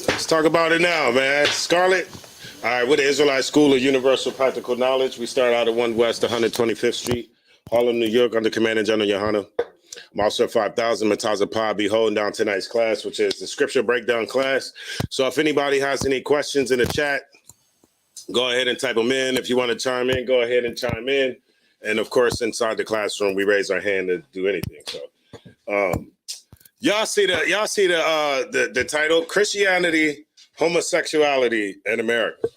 Let's talk about it now, man. Scarlett. All right, we're the Israelite School of Universal Practical Knowledge. We start out at 1 West 125th Street, Harlem, New York, under Command and General Yohana. I'm also at 5000 Mataza Pa. Be holding down tonight's class, which is the scripture breakdown class. So if anybody has any questions in the chat, go ahead and type them in. If you want to chime in, go ahead and chime in. And of course, inside the classroom, we raise our hand to do anything. So y'all see the title, Christianity, Homosexuality in America.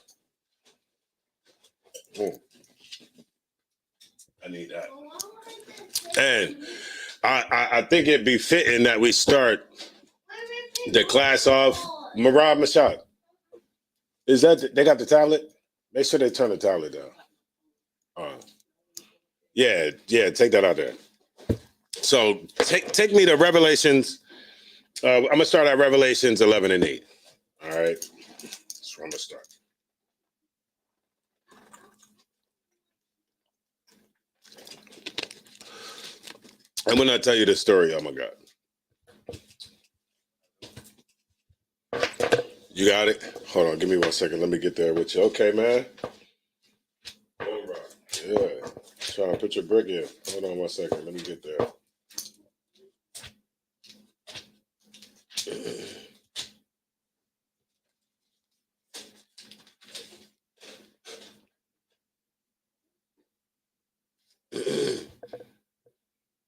I need that. And I think it'd be fitting that we start the class off. Marab Mashad. Is that they got the tablet? Make sure they turn the tablet down. Yeah, take that out there. So take me to Revelations. I'm gonna start at Revelations 11 and 8. All right, that's where I'm gonna start. And when I tell you the story, oh my God. You got it? Hold on, give me 1 second. Let me get there with you. Okay, man. All right. Yeah. Trying to put your brick in. Hold on 1 second. Let me get there.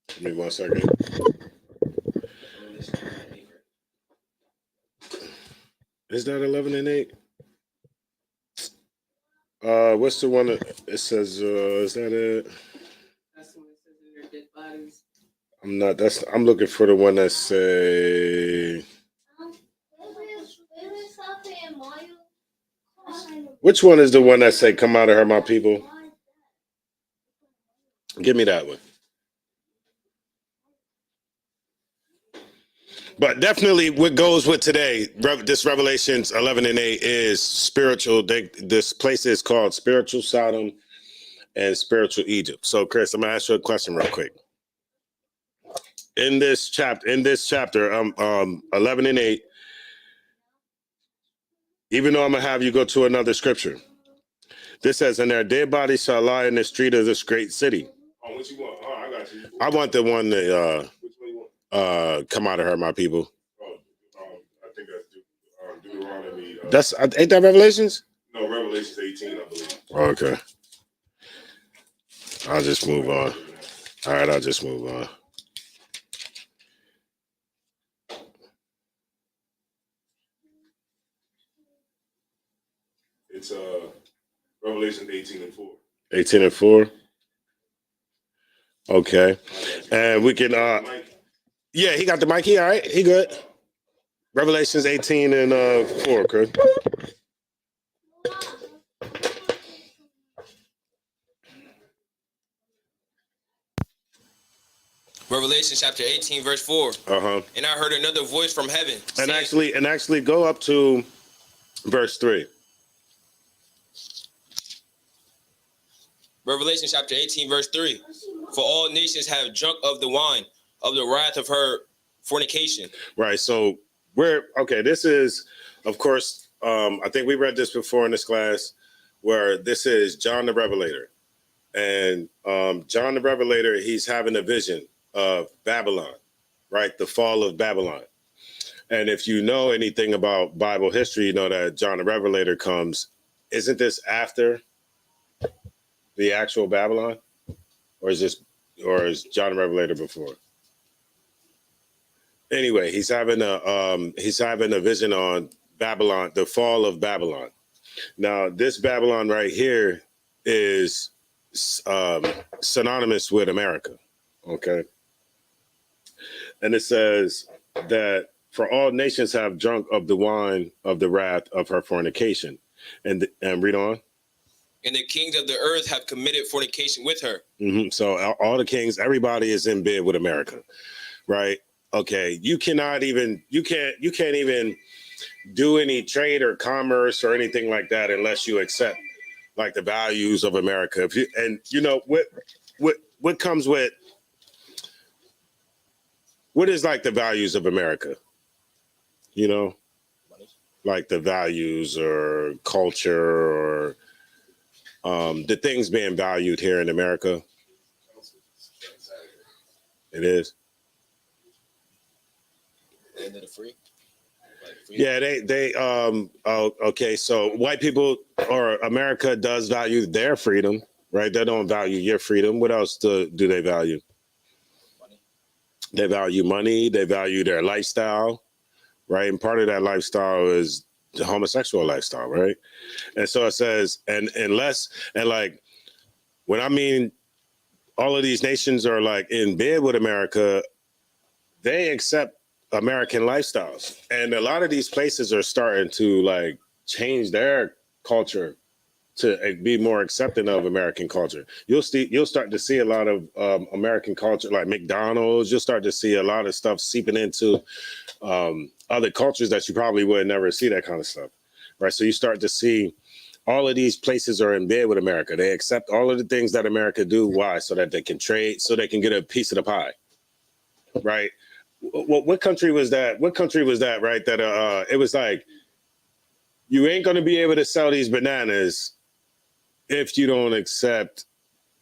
Give me 1 second. Is that 11 and 8? What's the one that it says? Is that it? That's the one that says in their dead bodies. I'm looking for the one that say. Which one is the one that say, "Come out of her, my people"? Give me that one. But definitely what goes with today, this Revelations 11 and 8 is spiritual. This place is called Spiritual Sodom and Spiritual Egypt. So, Chris, I'm going to ask you a question real quick. In this chapter, 11 and 8, even though I'm going to have you go to another scripture, this says, "And their dead bodies shall lie in the street of this great city." Oh, what you want? Oh, I got you. I want the one that... Which one you want? Come out of her, my people. I think that's Deuteronomy. That's ain't that Revelations? No, Revelations 18, I believe. Okay. I'll just move on. All right, I'll just move on. It's Revelation 18 and 4. 18 and 4. Okay. And we can yeah, he got the mic. He all right. He good. Revelations 18 and 4, Chris. Revelation chapter 18, verse 4. Uh-huh. And I heard another voice from heaven. And actually go up to verse 3. Revelation chapter 18, verse 3. For all nations have drunk of the wine of the wrath of her fornication. Right. So this is, of course, I think we read this before in this class, where this is John the Revelator. And John the Revelator, he's having a vision of Babylon, right? The fall of Babylon. And if you know anything about Bible history, you know that John the Revelator comes. Isn't this after the actual Babylon? Or is John the Revelator before? Anyway, he's having a vision on Babylon, the fall of Babylon. Now, this Babylon right here is synonymous with America. Okay. And it says that for all nations have drunk of the wine of the wrath of her fornication. And read on. And the kings of the earth have committed fornication with her. Mm-hmm. So all the kings, everybody is in bed with America, right? Okay, you can't even do any trade or commerce or anything like that unless you accept like the values of America. What comes with, what is like the values of America? You know, like the values or culture or the things being valued here in America. It is. End of the free. Like free. Yeah, they okay, so white people or America does value their freedom, right? They don't value your freedom. What else do they value? Money. They value money, they value their lifestyle, right? And part of that lifestyle is the homosexual lifestyle, right? And so it says, and like when I mean all of these nations are like in bed with America, they accept American lifestyles. And a lot of these places are starting to like change their culture to be more accepting of American culture. You'll start to see a lot of American culture, like McDonald's. You'll start to see a lot of stuff seeping into other cultures that you probably would never see that kind of stuff, right? So you start to see all of these places are in bed with America. They accept all of the things that America do. Why? So that they can trade, so they can get a piece of the pie, right? What country was that? What country was that, right? That it was like, you ain't going to be able to sell these bananas if you don't accept.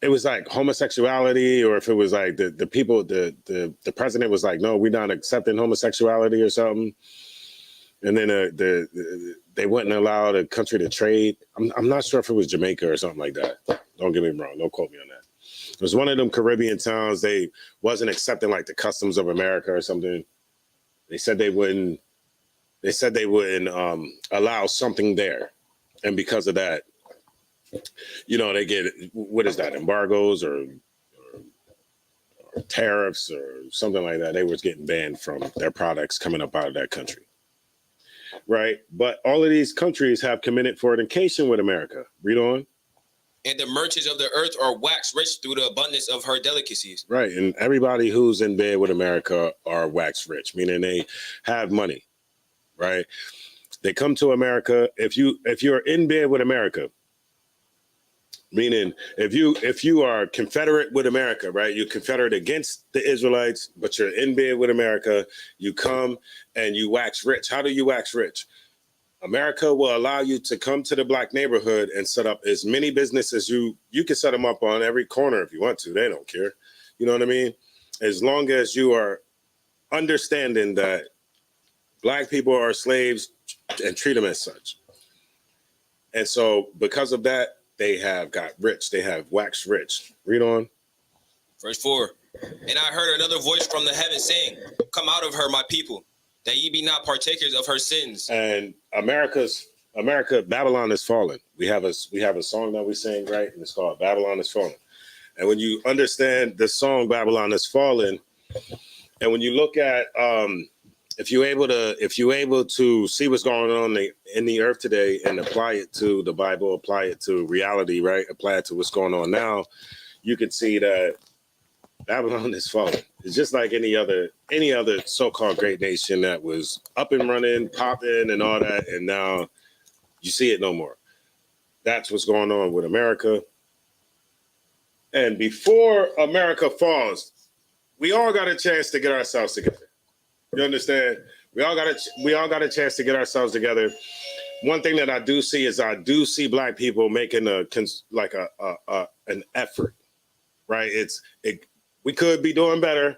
It was like homosexuality, or if it was like the people, the president was like, no, we're not accepting homosexuality or something. And then they wouldn't allow the country to trade. I'm not sure if it was Jamaica or something like that. Don't get me wrong. Don't quote me on that. It was one of them Caribbean towns. They wasn't accepting like the customs of America or something. They said they wouldn't. They said they wouldn't allow something there, and because of that, you know, they get, what is that, embargoes or tariffs or something like that. They was getting banned from their products coming up out of that country, right? But all of these countries have committed fornication with America. Read on. And the merchants of the earth are waxed rich through the abundance of her delicacies. Right, and everybody who's in bed with America are wax rich, meaning they have money, right? They come to America. If you're in bed with America, meaning if you are Confederate with America, right? You're Confederate against the Israelites, but you're in bed with America. You come and you wax rich. How do you wax rich? America will allow you to come to the black neighborhood and set up as many businesses you can set them up on every corner if you want to. They don't care. You know what I mean? As long as you are understanding that black people are slaves and treat them as such. And so because of that, they have got rich. They have waxed rich. Read on. Verse 4. And I heard another voice from the heaven saying, come out of her, my people, that ye be not partakers of her sins. And America, Babylon is fallen. We have a song that we sing, right? And it's called Babylon is Fallen. And when you understand the song Babylon is Fallen, and when you look at if you're able to see what's going on in the earth today and apply it to the Bible, apply it to reality, right? Apply it to what's going on now, you can see that Babylon is falling. It's just like any other so-called great nation that was up and running, popping and all that, and now you see it no more. That's what's going on with America. And before America falls, we all got a chance to get ourselves together. You understand? We all got a chance to get ourselves together. One thing that I do see is I do see black people making an effort, right? We could be doing better,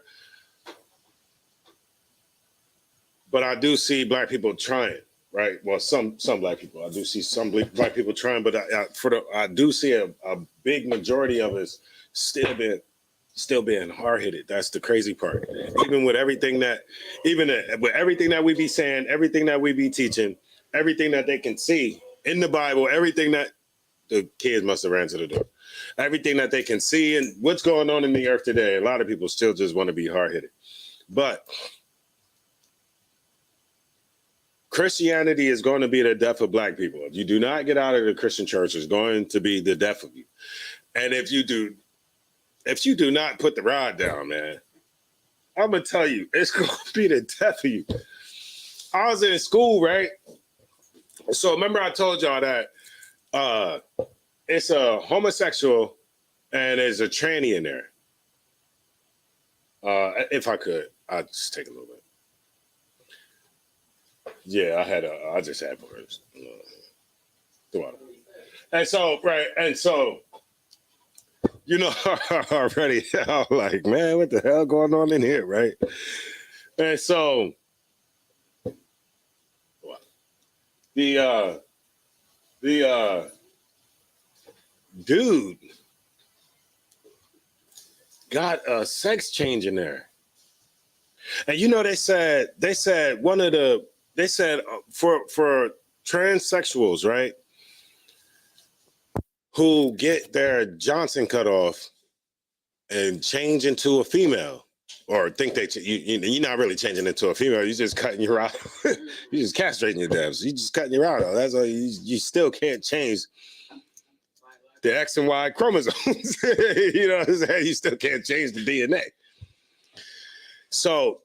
but I do see black people trying, right? Well, some black people. I do see some black people trying, but I do see a big majority of us still being hard-headed. That's the crazy part. Even with everything that we be saying, everything that we be teaching, everything that they can see in the Bible, everything that the kids must have ran to the door, everything that they can see and what's going on in the earth today, a lot of people still just want to be hard-headed. But Christianity is going to be the death of black people. If you do not get out of the Christian church, it's going to be the death of you. And if you do not put the rod down, man, I'm going to tell you, it's going to be the death of you. I was in school, right? So remember I told y'all that it's a homosexual and there's a tranny in there. If I could, I'd just take a little bit. Yeah, I just had words. And so, right, and so, you know, already, I'm like, man, what the hell going on in here, right? And so, the dude got a sex change in there, and you know, they said one of the they said for transsexuals, right, who get their Johnson cut off and change into a female, or think you're not really changing into a female. You're just cutting your out. You're just castrating your devs. You're just cutting your out. That's all. You still can't change the X and Y chromosomes. You know what I'm saying? You still can't change the DNA. So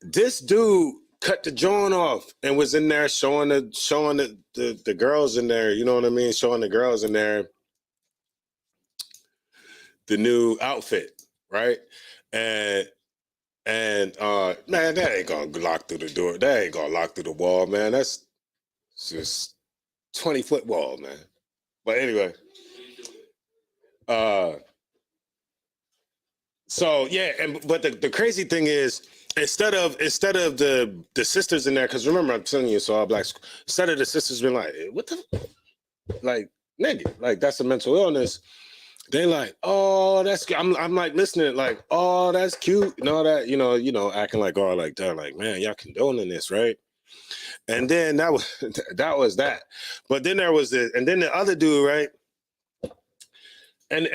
this dude cut the joint off and was in there showing the girls in there. You know what I mean? Showing the girls in there the new outfit, right? And man, that ain't gonna lock through the door. That ain't gonna lock through the wall, man. That's just 20-foot wall, man. But anyway, so yeah, but the crazy thing is, instead of the sisters in there, because remember I'm telling you, it's all black. Instead of the sisters being like, what the, like, nigga, like that's a mental illness. They like, oh, that's. I'm like listening, like, oh, that's cute, and all that, you know, acting like, oh, like they're like, man, y'all condoning this, right? And then that was that. But then there was and then the other dude, right? And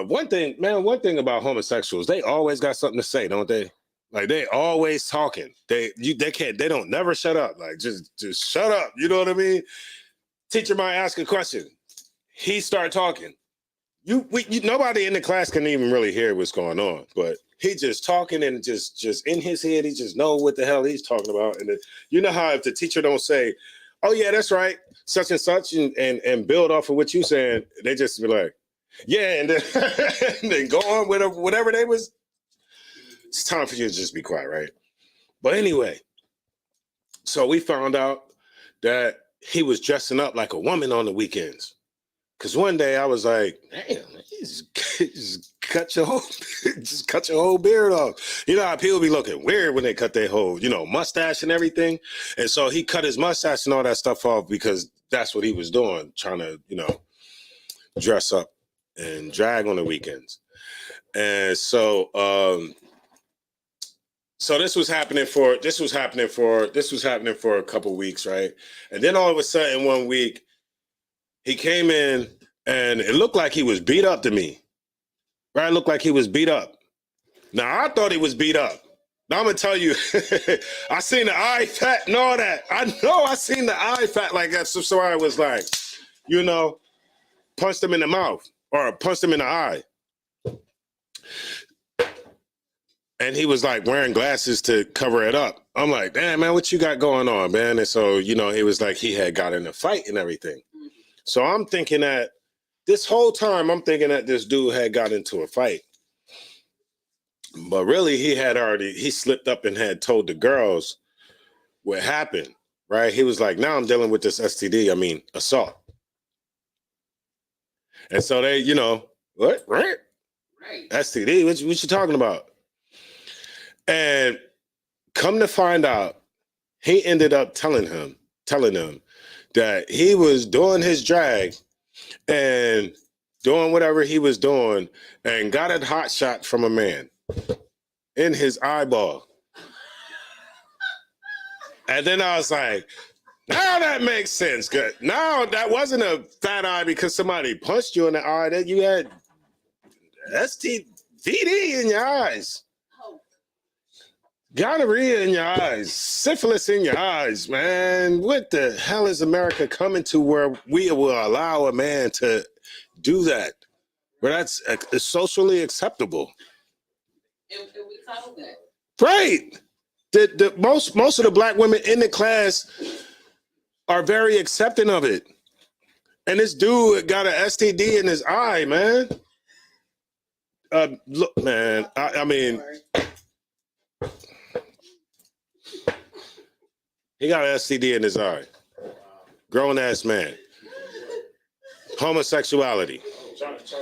one thing about homosexuals, they always got something to say, don't they? Like they always talking. They don't never shut up. Like just shut up. You know what I mean? Teacher might ask a question. He start talking. Nobody in the class can even really hear what's going on, but he just talking and just in his head, he just know what the hell he's talking about. And you know how if the teacher don't say, "Oh yeah, that's right," such and such, and build off of what you saying, they just be like, "Yeah," and then, and then go on with whatever they was. It's time for you to just be quiet, right? But anyway, so we found out that he was dressing up like a woman on the weekends. Cause one day I was like, damn, just cut your whole beard off. You know how people be looking weird when they cut their whole, mustache and everything. And so he cut his mustache and all that stuff off because that's what he was doing, trying to, dress up and drag on the weekends. And so this was happening for a couple weeks, right? And then all of a sudden one week he came in and it looked like he was beat up to me. Right? It looked like he was beat up. Now I thought he was beat up. Now I'm gonna tell you, I seen the eye fat and all that. I know I seen the eye fat like that. So I was like, punched him in the mouth or punched him in the eye. And he was like wearing glasses to cover it up. I'm like, damn, man, what you got going on, man? And so, it was like he had got in a fight and everything. So I'm thinking that this whole time, this dude had got into a fight. But really, he slipped up and had told the girls what happened, right? He was like, now I'm dealing with this STD, assault. And so they, what, right? Right. STD, what you talking about? And come to find out, he ended up telling them that he was doing his drag and doing whatever he was doing and got a hot shot from a man in his eyeball. And then I was like, now that makes sense. Good. Now that wasn't a fat eye because somebody punched you in the eye. That you had STD in your eyes. Gonorrhea in your eyes, syphilis in your eyes, man. What the hell is America coming to where we will allow a man to do that? Where that's socially acceptable. And we call that. Right. The most of the black women in the class are very accepting of it. And this dude got an STD in his eye, man. Look, man, I mean... He got an STD in his eye. Grown ass man. Homosexuality. Try to say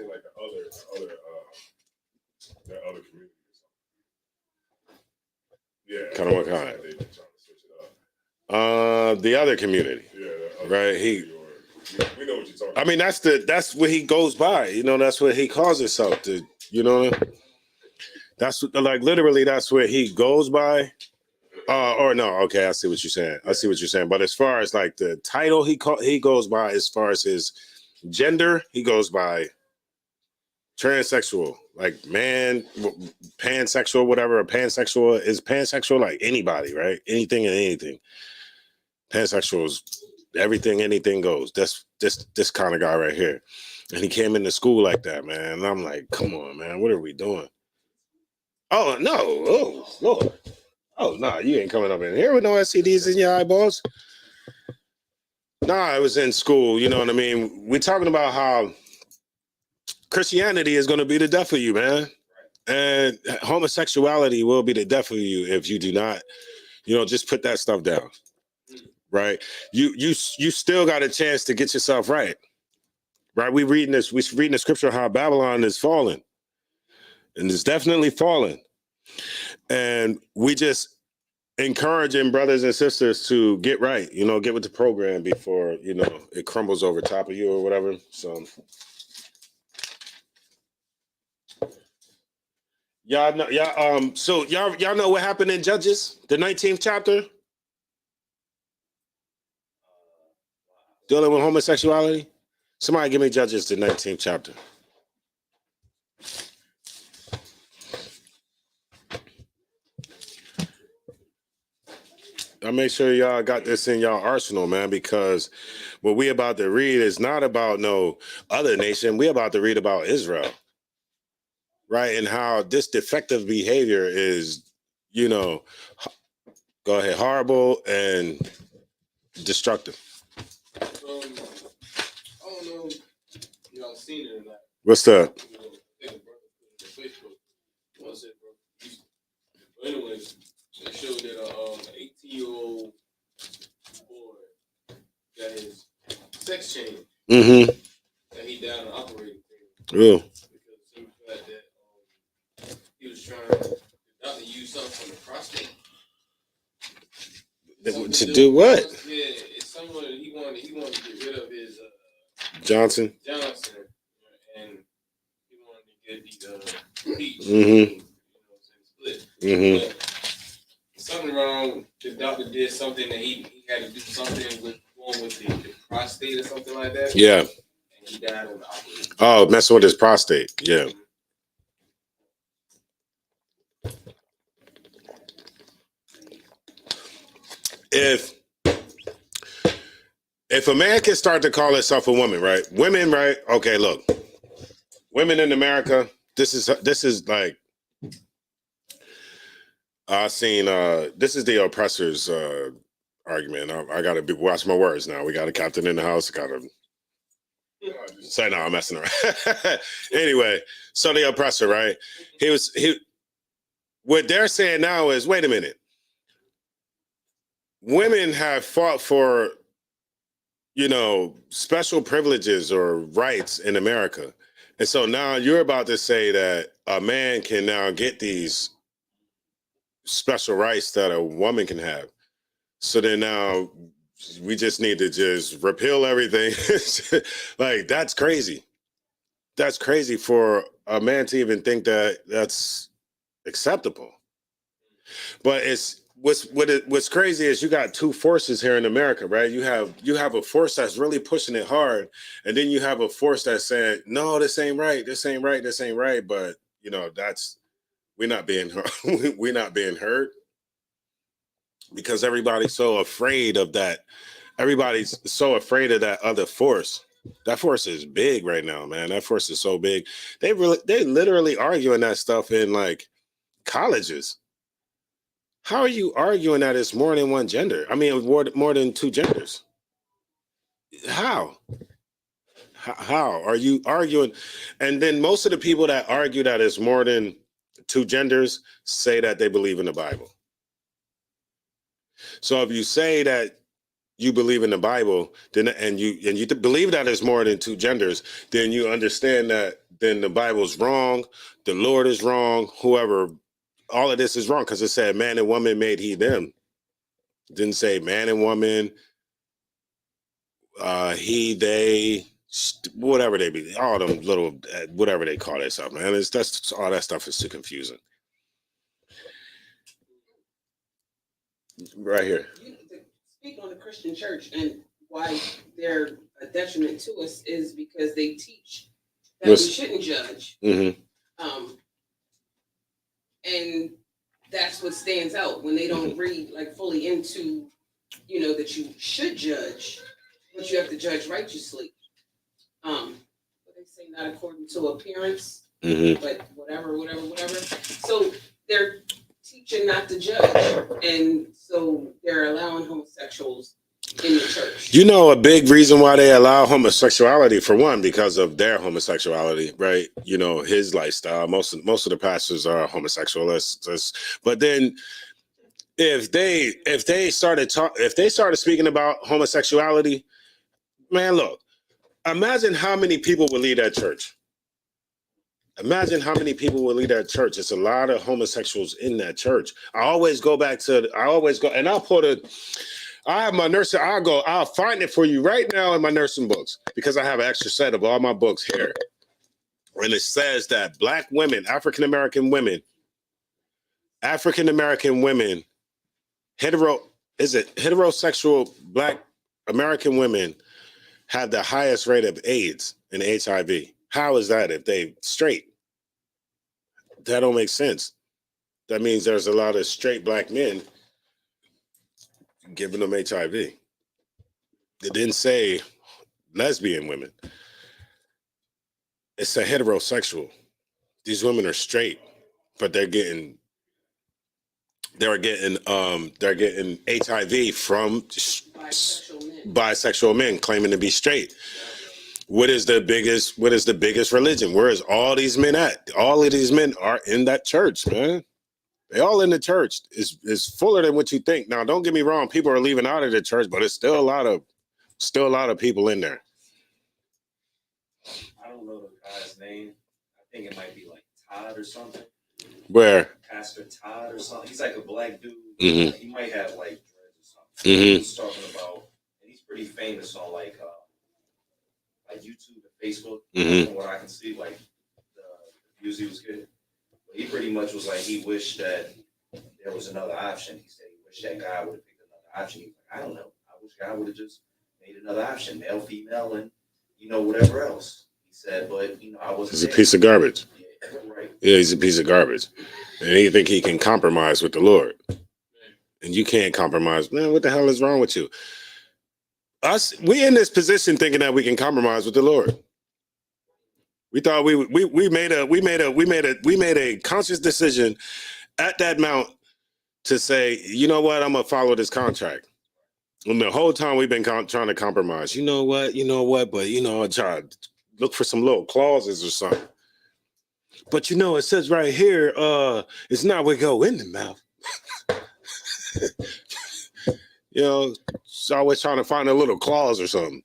like the other community. Yeah. Kind of what kind? They've been trying to switch it up. The other community. Yeah. Right. We know what you're talking I mean, that's what he goes by. You know, that's what he calls himself. You know, that's like literally that's what he goes by. Or no, okay, I see what you're saying. I see what you're saying. But as far as like the title he goes by, as far as his gender, he goes by transsexual, like man, pansexual, whatever. A pansexual is pansexual, like anybody, right? Anything and anything. Pansexual is everything, anything goes. That's this kind of guy right here. And he came into school like that, man. And I'm like, come on, man, what are we doing? Oh no, oh Lord. Oh, no, you ain't coming up in here with no STDs in your eyeballs. Nah, I was in school, you know what I mean? We're talking about how Christianity is going to be the death of you, man. And homosexuality will be the death of you if you do not, just put that stuff down, right? You still got a chance to get yourself right, right? We're reading the scripture how Babylon is falling, and it's definitely falling. And we just encouraging brothers and sisters to get right, get with the program before, it crumbles over top of you or whatever. So y'all know, y'all know what happened in Judges, the 19th chapter? Dealing with homosexuality? Somebody give me Judges, the 19th chapter. I make sure y'all got this in y'all arsenal, man, because what we about to read is not about no other nation. We about to read about Israel, right? And how this defective behavior is, go ahead, horrible and destructive. I don't know if y'all seen it or not. What's that? But anyways, they showed that an 18-year-old boy got his sex change. Mm-hmm. And he died on operating table. Ooh. Because he felt that he was trying the doctor used something from the prostate. To do what? Yeah, it's someone he wanted to get rid of his Johnson, and he wanted to get the peach. Mm-hmm. Split. Mm-hmm. But something wrong. The doctor did something that he had to do something with the prostate or something like that. Yeah. And he died on the operating. Oh, messing with his prostate. Yeah. If a man can start to call himself a woman, right? Women, right? Okay, look. Women in America, this is like this is the oppressors argument. I gotta watch my words now. We got a captain in the house. Gotta say no, I'm messing around. Anyway, so the oppressor, right? What they're saying now is, wait a minute. Women have fought for, special privileges or rights in America. And so now you're about to say that a man can now get these special rights that a woman can have. So then now we just need to just repeal everything. Like, that's crazy. That's crazy for a man to even think that that's acceptable. But what's crazy is you got two forces here in America, right? You have a force that's really pushing it hard, and then you have a force that's saying, no, this ain't right, this ain't right, this ain't right. But we're not being heard because everybody's so afraid of that. Everybody's so afraid of that other force. That force is big right now, man. That force is so big. They literally arguing that stuff in like colleges. How are you arguing that it's more than one gender? I mean, more than two genders. How are you arguing? And then most of the people that argue that it's more than two genders say that they believe in the Bible. So if you say that you believe in the Bible, then and you believe that there's more than two genders, then you understand that then the Bible's wrong, the Lord is wrong, whoever, all of this is wrong because it said man and woman made he them. It didn't say man and woman, he, they, whatever they be, all them little whatever they call themselves, man. That's all that stuff is too confusing. Right here. Speak on the Christian church and why they're a detriment to us is because they teach that we shouldn't judge. Mm-hmm. And that's what stands out when they don't read like fully into, that you should judge, but you have to judge righteously. What they say, not according to appearance, but whatever. So they're teaching not to judge, and so they're allowing homosexuals in the church. You know, a big reason why they allow homosexuality, for one, because of their homosexuality, right? You know, his lifestyle. Most of the pastors are homosexualists. But then, if they started speaking about homosexuality, man, look, imagine how many people would leave that church. Imagine how many people will leave that church. It's a lot of homosexuals in that church. I'll go, and I have my nursing. I'll find it for you right now in my nursing books because I have an extra set of all my books here. And it says that Black women, African American women, heterosexual Black American women have the highest rate of AIDS and HIV. How is that if they straight? That don't make sense. That means there's a lot of straight Black men giving them HIV. It didn't say lesbian women. It said heterosexual. These women are straight, but they're getting HIV from bisexual men claiming to be straight. What is the biggest religion? Where is all these men at? All of these men are in that church, man. They all in the church. It's fuller than what you think. Now, don't get me wrong. People are leaving out of the church, but it's still a lot of people in there. I don't know the guy's name. I think it might be like Todd or something. Where? Pastor Todd or something. He's like a Black dude. Mm-hmm. He might have like dreads or something. Mm-hmm. He's talking about, and he's pretty famous on like YouTube and Facebook. Mm-hmm. From what I can see, like the views he was getting. But he pretty much was like he wished that there was another option. He said he wished that God would have picked another option. He was like, I don't know. I wish God would have just made another option, male, female, and whatever else. He said, but I wasn't. He's a piece of garbage. Yeah, right. Yeah, he's a piece of garbage. And he think he can compromise with the Lord. And you can't compromise. Man, what the hell is wrong with you? We in this position thinking that we can compromise with the Lord. We thought we made a conscious decision at that mount to say, you know what, I'm gonna follow this contract. And the whole time we've been trying to compromise. You know what, but I try to look for some little clauses or something. But it says right here, it's not what go in the mouth. It's always trying to find a little clause or something.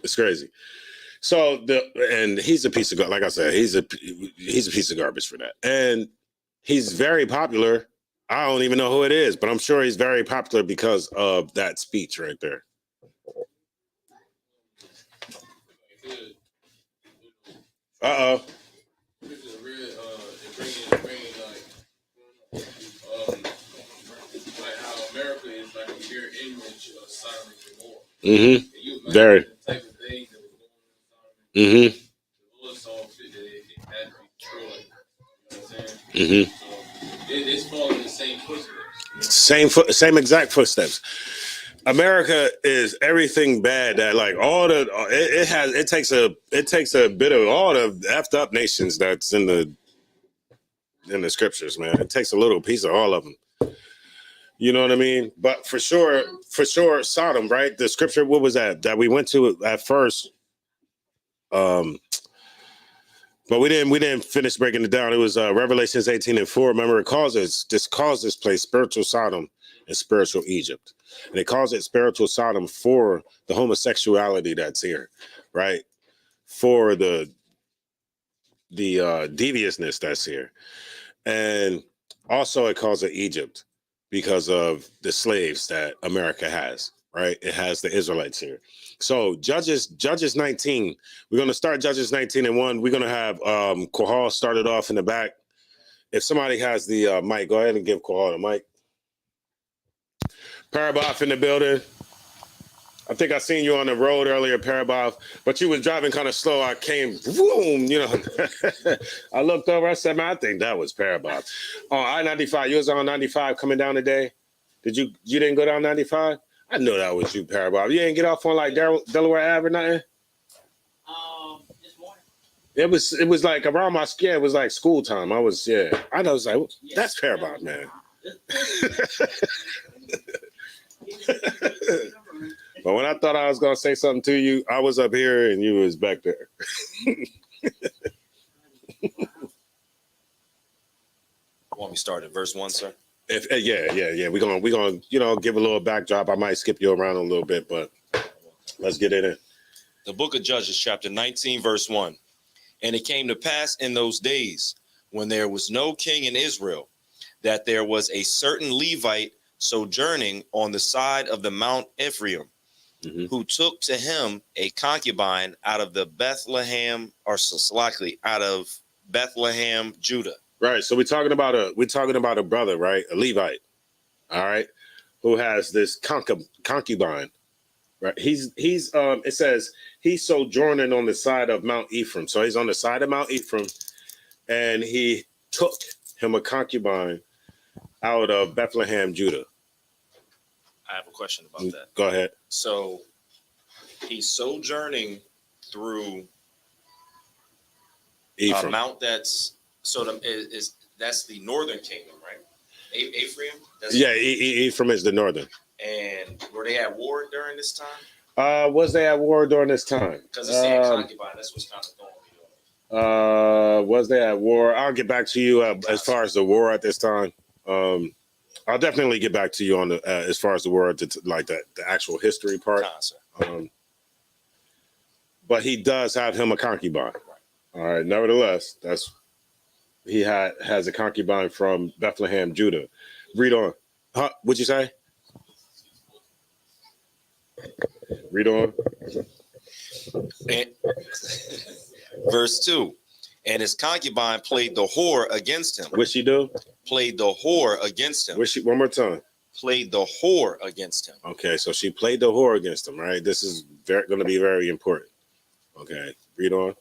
It's crazy. So and he's a piece of, like I said, he's a piece of garbage for that. And he's very popular. I don't even know who it is, but I'm sure he's very popular because of that speech right there. Uh-oh. Like how America is like a mirror image of Sodom and Gomorrah. Mm-hmm. Very. The type of things that was going on in Sodom and Gomorrah. Mm-hmm. The Lord saw fit that it had to be destroyed. You know what I'm saying? Mm-hmm. So it's following the same footsteps. Same exact footsteps. America is everything bad that like all the it takes a bit of all the effed up nations that's in the scriptures, man. It takes a little piece of all of them. You know what I mean? But for sure, Sodom, right? The scripture, what was that we went to at first? But we didn't finish breaking it down. It was Revelations 18:4. Remember, it calls this place spiritual Sodom and spiritual Egypt. And it calls it spiritual Sodom for the homosexuality that's here, right? For the deviousness that's here. And also it calls it Egypt because of the slaves that America has, right? It has the Israelites here. So Judges 19, we're going to start Judges 19:1. We're going to have Kohal started off in the back. If somebody has the mic, go ahead and give Kohal the mic. Paraboff in the building. I think I seen you on the road earlier, Paraboff, but you was driving kind of slow. I came, boom, you know. I looked over, I said, man, I think that was Paraboff. On I-95, you was on 95 coming down today? You didn't go down 95? I know that was you, Paraboff. You didn't get off on like Delaware Ave or nothing? This morning. It was like around my skin, it was like school time. I was like, that's Paraboff, man. But when I thought I was going to say something to you, I was up here and you was back there. Want me to start at verse 1, sir? Yeah. We're gonna give a little backdrop. I might skip you around a little bit, but let's get it in. The book of Judges, chapter 19, verse 1. And it came to pass in those days when there was no king in Israel, that there was a certain Levite sojourning on the side of the Mount Ephraim, who took to him a concubine out of the Bethlehem, or slightly out of Bethlehem, Judah. Right. So we're talking about a brother, right? A Levite, all right, who has this concubine. Right. It says he's sojourning on the side of Mount Ephraim. So he's on the side of Mount Ephraim, and he took him a concubine out of Bethlehem, Judah. I have a question about that. Go ahead. So he's sojourning through Ephraim. a mount that's that's the northern kingdom, right? Ephraim? Ephraim is the northern. And were they at war during this time? Was they at war during this time? Because it's saying concubine, that's what's kind of throwing me off. Was they at war? I'll get back to you as far as the war at this time. I'll definitely get back to you on the as far as the war, like the actual history part. But he does have him a concubine. Right. All right. Nevertheless, he has a concubine from Bethlehem, Judah. Read on. What'd you say? Read on. And, verse 2. And his concubine played the whore against him. What'd she do? Played the whore against him. One more time. Played the whore against him. Okay, so she played the whore against him, right? This is going to be very important. Okay, read on.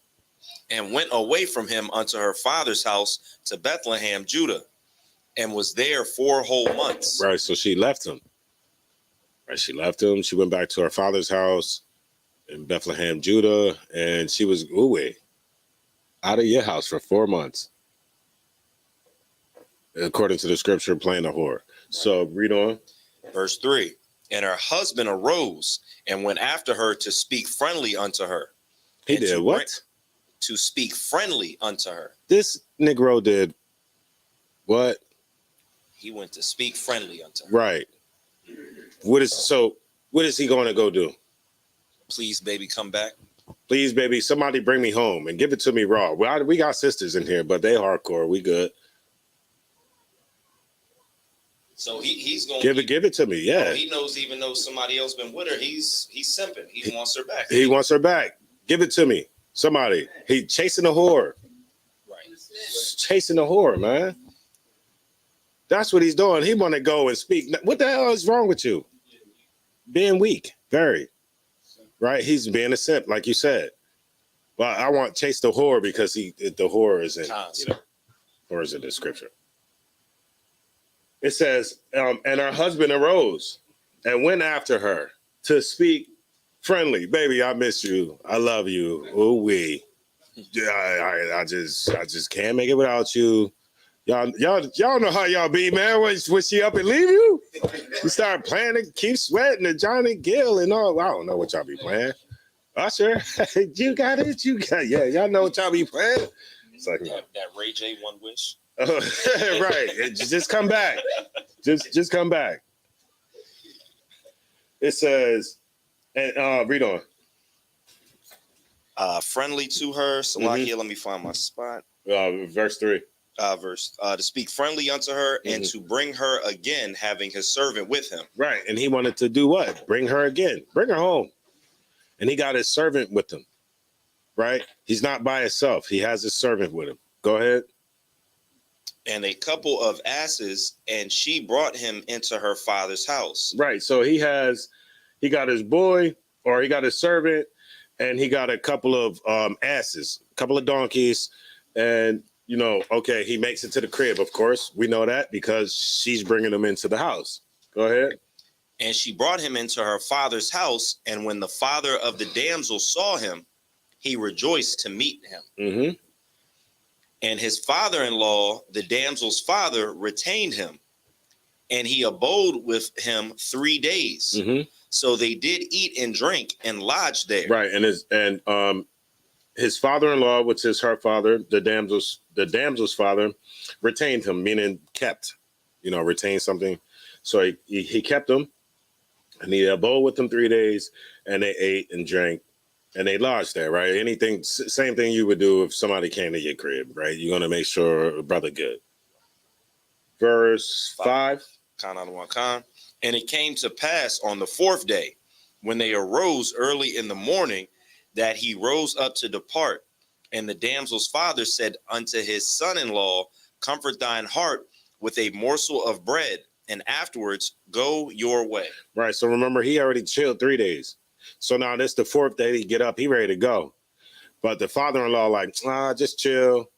And went away from him unto her father's house to Bethlehem, Judah, and was there 4 whole months. Right, so she left him. Right, she left him. She went back to her father's house in Bethlehem, Judah, and she was out of your house for 4 months, according to the scripture, playing a whore. So read on. Verse 3. And her husband arose and went after her to speak friendly unto her. He did what? To speak friendly unto her. This Negro did what? He went to speak friendly unto her. Right. What is he going to go do? Please, baby, come back. Please, baby, somebody bring me home and give it to me raw. We got sisters in here, but they hardcore. We good. So he's going to give it to me. Yeah. He knows, even though somebody else been with her, he's simping. He wants her back. He wants her back. Give it to me. Somebody. He chasing a whore. Right. Chasing a whore, man. That's what he's doing. He want to go and speak. What the hell is wrong with you? Being weak. Very. Right? He's being a simp, like you said. But I want chase the whore because the whore is in, whore is in the scripture. It says, and her husband arose and went after her to speak friendly. Baby, I miss you. I love you. Ooh wee. I just can't make it without you. Y'all know how y'all be, man. When she up and leave you, you start playing and keep sweating and Johnny Gill and all. I don't know what y'all be playing. Usher, you got it. You got y'all know what y'all be playing. It's like no. That Ray J One Wish. Right. Just come back. Just come back. It says, and read on. Friendly to her. Salakia, let me find my spot. Verse 3. To speak friendly unto her and to bring her again, having his servant with him. Right. And he wanted to do what? Bring her again. Bring her home. And he got his servant with him. Right? He's not by himself. He has his servant with him. Go ahead. And a couple of asses, and she brought him into her father's house. Right. So he got his boy, or he got his servant, and he got a couple of asses, a couple of donkeys, and okay, he makes it to the crib. Of course, we know that because she's bringing him into the house. Go ahead. And she brought him into her father's house, and when the father of the damsel saw him, he rejoiced to meet him. Mm-hmm. And his father-in-law, the damsel's father, retained him, and he abode with him 3 days. Mm-hmm. So they did eat and drink and lodged there. Right, and his father-in-law, which is her father, the damsel's father, retained him, meaning kept, retained something. So he kept him, and he abode with them 3 days, and they ate and drank. And they lodged there, right? Same thing you would do if somebody came to your crib, right? You're going to make sure a brother good. Verse 5. And it came to pass on the 4th day, when they arose early in the morning, that he rose up to depart. And the damsel's father said unto his son-in-law, comfort thine heart with a morsel of bread, and afterwards go your way. Right. So remember, he already chilled 3 days. So now this the 4th day, he get up, he ready to go. But the father-in-law like, just chill.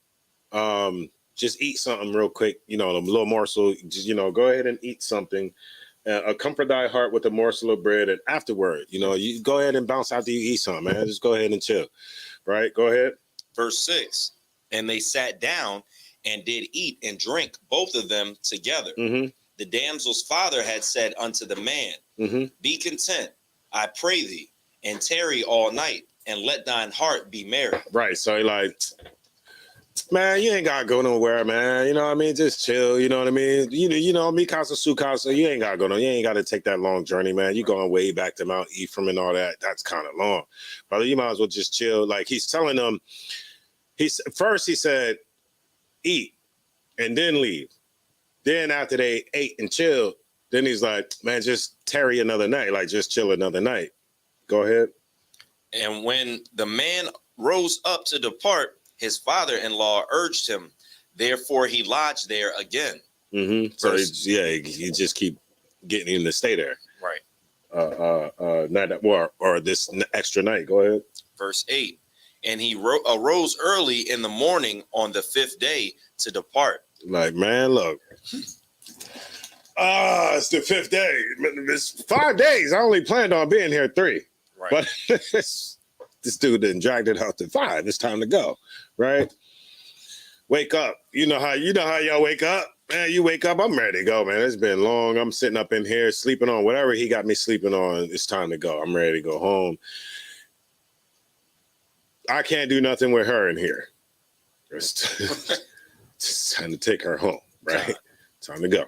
Just eat something real quick, a little morsel. Just, go ahead and eat something. Comfort thy heart with a morsel of bread. And afterward, you go ahead and bounce after you eat something, man. Just go ahead and chill. Right? Go ahead. Verse 6. And they sat down and did eat and drink, both of them together. Mm-hmm. The damsel's father had said unto the man, mm-hmm. Be content, I pray thee, and tarry all night, and let thine heart be merry. Right. So he like, man, you ain't gotta go nowhere, man. You know what I mean? Just chill. You know what I mean? Mi casa su casa. You ain't gotta go no. You ain't gotta take that long journey, man. You going way back to Mount Ephraim and all that. That's kind of long, brother. You might as well just chill. Like he's telling them. First he said, eat, and then leave. Then after they ate and chilled, then he's like, man, just tarry another night. Like just chill another night. Go ahead. And when the man rose up to depart, his father-in-law urged him. Therefore, he lodged there again. Mm-hmm. So he just keep getting him to stay there. Right. Night or this extra night. Go ahead. Verse 8. And he arose early in the morning on the 5th day to depart. Like, man, look. It's the 5th day. It's 5 days. I only planned on being here 3. Right. But this dude didn't drag it out to 5. It's time to go. Right? Wake up. You know how y'all wake up? Man, you wake up, I'm ready to go, man. It's been long. I'm sitting up in here sleeping on whatever he got me sleeping on. It's time to go. I'm ready to go home. I can't do nothing with her in here. It's time to take her home, right? Time to go.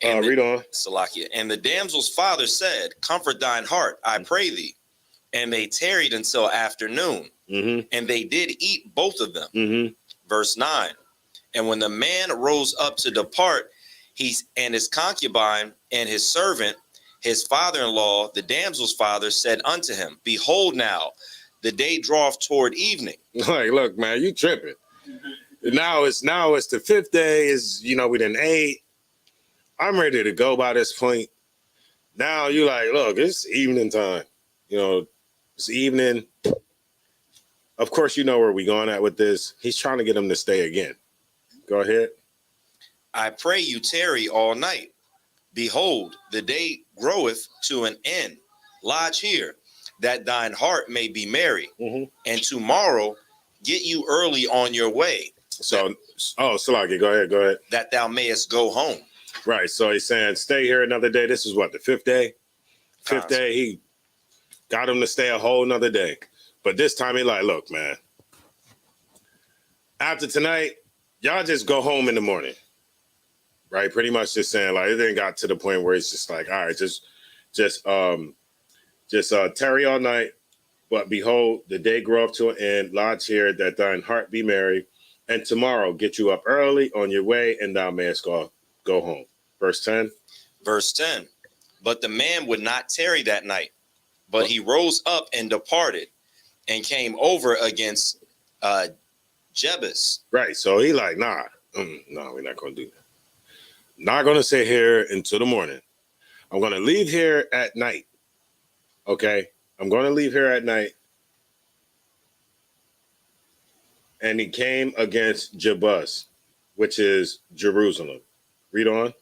Read on. Salakia. And the damsel's father said, Comfort thine heart, I pray thee. And they tarried until afternoon. Mm-hmm. And they did eat, both of them. Mm-hmm. Verse 9. And when the man rose up to depart, and his concubine and his servant, his father-in-law, the damsel's father, said unto him, Behold now, the day draweth toward evening. Like, look, man, you tripping. Now it's the 5th day. We didn't ate. I'm ready to go by this point. Now you like, look, it's evening time. It's evening. Of course, you know where we going at with this. He's trying to get him to stay again. Go ahead. I pray you tarry all night. Behold, the day groweth to an end. Lodge here, that thine heart may be merry. Mm-hmm. And tomorrow get you early on your way. So, Salaki, go ahead. That thou mayest go home. Right. So he's saying, stay here another day. This is what, the 5th day? 5th day, Got him to stay a whole nother day. But this time he like, look, man, after tonight, y'all just go home in the morning. Right? Pretty much just saying, like, it then got to the point where it's just like, all right, just tarry all night. But behold, the day grow up to an end. Lodge here that thine heart be merry. And tomorrow get you up early on your way, and thou mayest go home. Verse 10. Verse 10. But the man would not tarry that night, but he rose up and departed and came over against Jebus. Right. So he like, nah, no, we're not going to do that. Not going to sit here until the morning. I'm going to leave here at night. Okay. I'm going to leave here at night. And he came against Jebus, which is Jerusalem. Read on.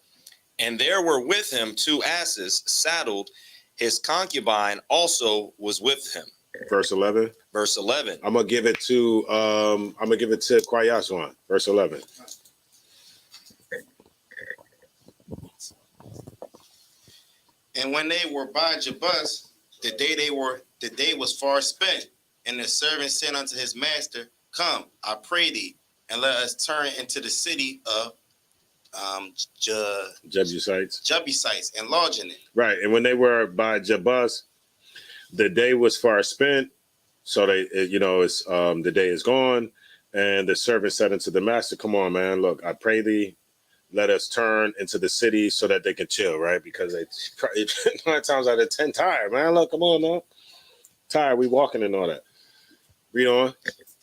And there were with him 2 asses saddled. His concubine also was with him. Verse 11. Verse 11. I'm gonna give it to Kwayaswan. Verse 11. And when they were by Jebus, the day was far spent, and the servant said unto his master, Come, I pray thee, and let us turn into the city of Jebusites and lodge in it. Right. And when they were by Jebus, the day was far spent. So it's the day is gone. And the servant said unto the master, come on, man, look, I pray thee, let us turn into the city so that they can chill, right? Because they 9 times out of 10 tired, man. Look, come on, man. Tired, we walking and all that. Read on.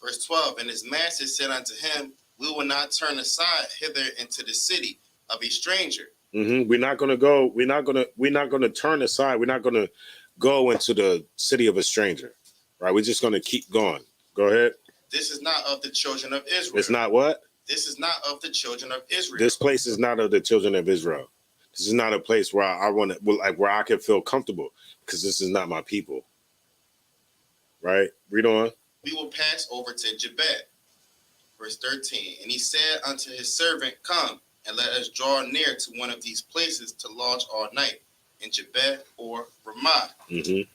Verse 12, and his master said unto him, we will not turn aside hither into the city of a stranger. Mm-hmm. We're not gonna turn aside. We're not gonna go into the city of a stranger. Right? We're just gonna keep going. Go ahead. This is not of the children of Israel. It's not what? This is not of the children of Israel. This place is not of the children of Israel. This is not a place where I want to, like, where I can feel comfortable, because this is not my people. Right? Read on. We will pass over to Jebet. Verse 13. And he said unto his servant, Come, and let us draw near to one of these places to lodge all night in Jebet or Ramah. Mm-hmm.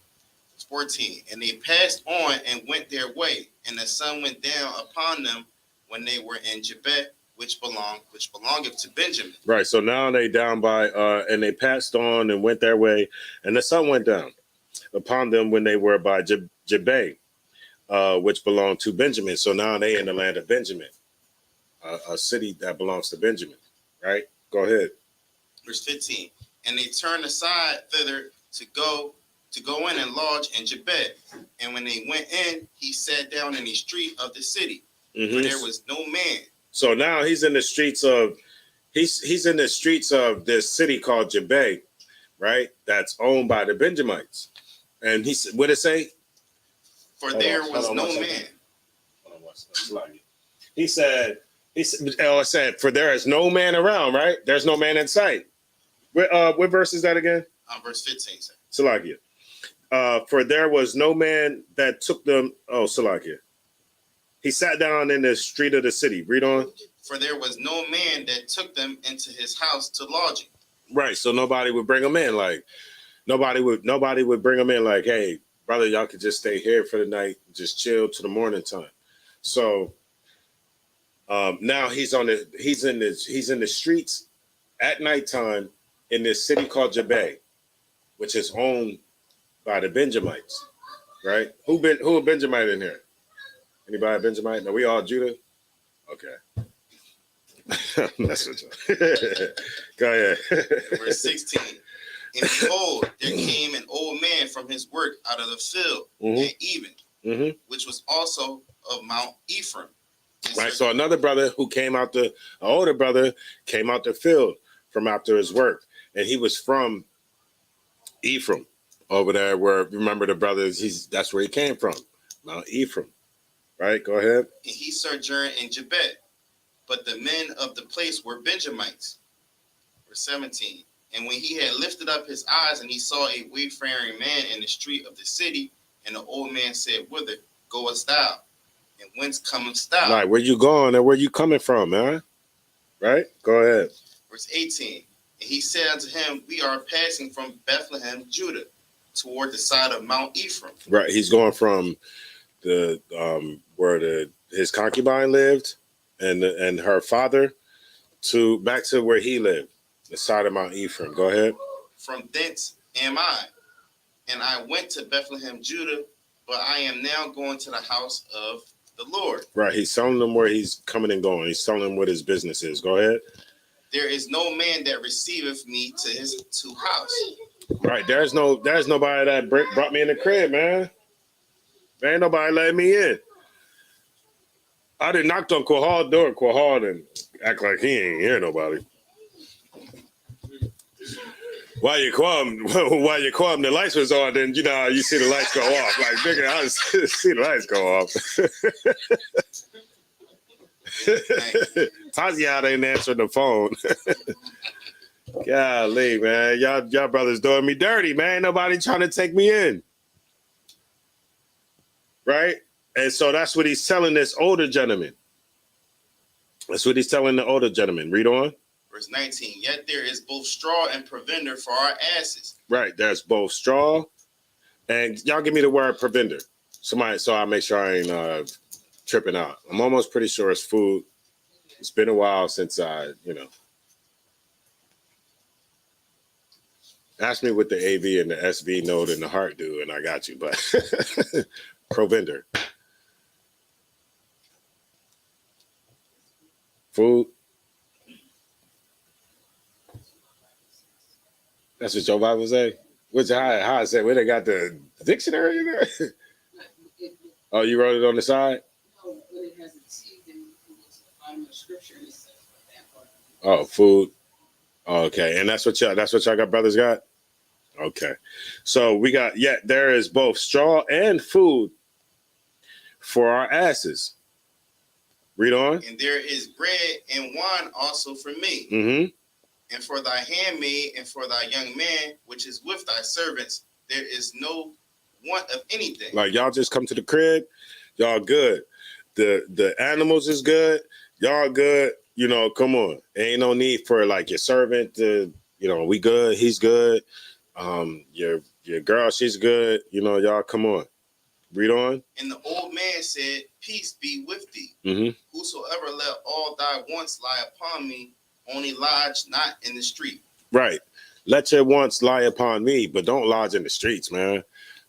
14. And they passed on and went their way, and the sun went down upon them when they were in Jebet, which belongeth to Benjamin. Right. So now they down by and they passed on and went their way, and the sun went down upon them when they were by Jebet, which belonged to Benjamin. So now they in the land of Benjamin, a city that belongs to Benjamin. Right. Go ahead. Verse 15. And they turned aside thither to go in and lodge in Jebet. And when they went in, he sat down in the street of the city, Mm-hmm. for there was no man. So now he's in the streets of he's in the streets of this city called Jebet, right? That's owned by the Benjamites. And he said, what did it say? For there was no man. He said, it said, for there is no man around, right? There's no man in sight. What verse is that again? Verse 15, sir. Salakia. For there was no man that took them. Oh, Salakia. He sat down in the street of the city. Read on. For there was no man that took them into his house to lodging. Right. So nobody would bring them in. Like nobody would bring them in. Like, hey, brother, y'all could just stay here for the night, just chill to the morning time. So now he's in the streets at nighttime in this city called Jebet, which is owned by the Benjamites. Right? Who a Benjamite in here? Anybody a Benjamite? No, we all Judah? Okay. That's what go ahead. Verse 16. And behold, there came an old man from his work out of the field, and even, which was also of Mount Ephraim. Right. So another brother who came out an older brother came out the field from after his work. And he was from Ephraim over there where, remember the brothers, that's where he came from, Mount Ephraim. Right, go ahead. And he sojourned in Jebet, but the men of the place were Benjamites. Verse 17. And when he had lifted up his eyes, and he saw a wayfaring man in the street of the city, and the old man said, Whither goest thou? And whence comest thou? Right, where you going and where you coming from, man? Right, go ahead. Verse 18. And he said unto him, We are passing from Bethlehem, Judah, toward the side of Mount Ephraim. Right. He's going from the where his concubine lived and her father to back to where he lived, the side of Mount Ephraim. Go ahead. From thence am I, and I went to Bethlehem, Judah, but I am now going to the house of the Lord. Right. He's telling them where he's coming and going. He's telling them what his business is. Go ahead. There is no man that receiveth me to his house. Right. There's nobody that brought me in the crib, man. There ain't nobody letting me in. I done knocked on Quahal door. Quahal and act like he ain't hear nobody. While you come, the lights was on. Then you see the lights go off. Like nigga, I see the lights go off. Taziad ain't answering the phone. Golly, man, y'all brothers doing me dirty, man. Ain't nobody trying to take me in, right? And so that's what he's telling this older gentleman. That's what he's telling the older gentleman. Read on. Verse 19, yet there is both straw and provender for our asses. Right, there's both straw and y'all give me the word provender. Somebody, so I'll make sure I ain't tripping out. I'm almost pretty sure it's food. It's been a while since ask me what the AV and the SV node and the heart do, and I got you, but provender. Food. That's what your Bible say? How I say? Where they got the dictionary in there? Oh, you wrote it on the side? No, when it has a T, then you can go to the bottom of the scripture and it says that part. Oh, food. Okay, and that's what y'all got, brothers got? Okay. So we got, there is both straw and food for our asses. Read on. And there is bread and wine also for me. Mm-hmm. And for thy handmaid and for thy young man, which is with thy servants, there is no want of anything. Like y'all just come to the crib, y'all good. The animals is good, y'all good. Come on. Ain't no need for like your servant to, we good, he's good. Your girl, she's good. Y'all come on. Read on. And the old man said, peace be with thee. Mm-hmm. Whosoever let all thy wants lie upon me, only lodge not in the street. Right. Let your wants lie upon me, but don't lodge in the streets, man.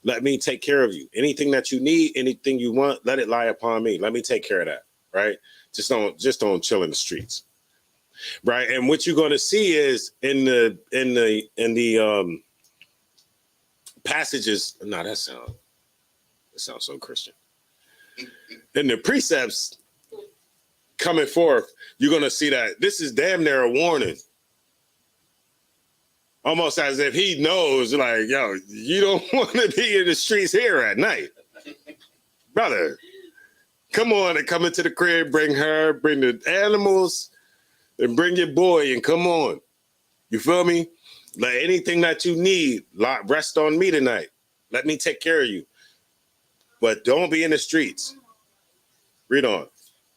Let me take care of you. Anything that you need, anything you want, let it lie upon me. Let me take care of that. Right. Just don't chill in the streets. Right. And what you're going to see is in the passages. No, that sounds so Christian. In the precepts coming forth, you're going to see that this is damn near a warning. Almost as if he knows, like, yo, you don't want to be in the streets here at night. Brother, come on and come into the crib, bring the animals, and bring your boy and come on. You feel me? Like anything that you need, rest on me tonight. Let me take care of you. But don't be in the streets. Read on.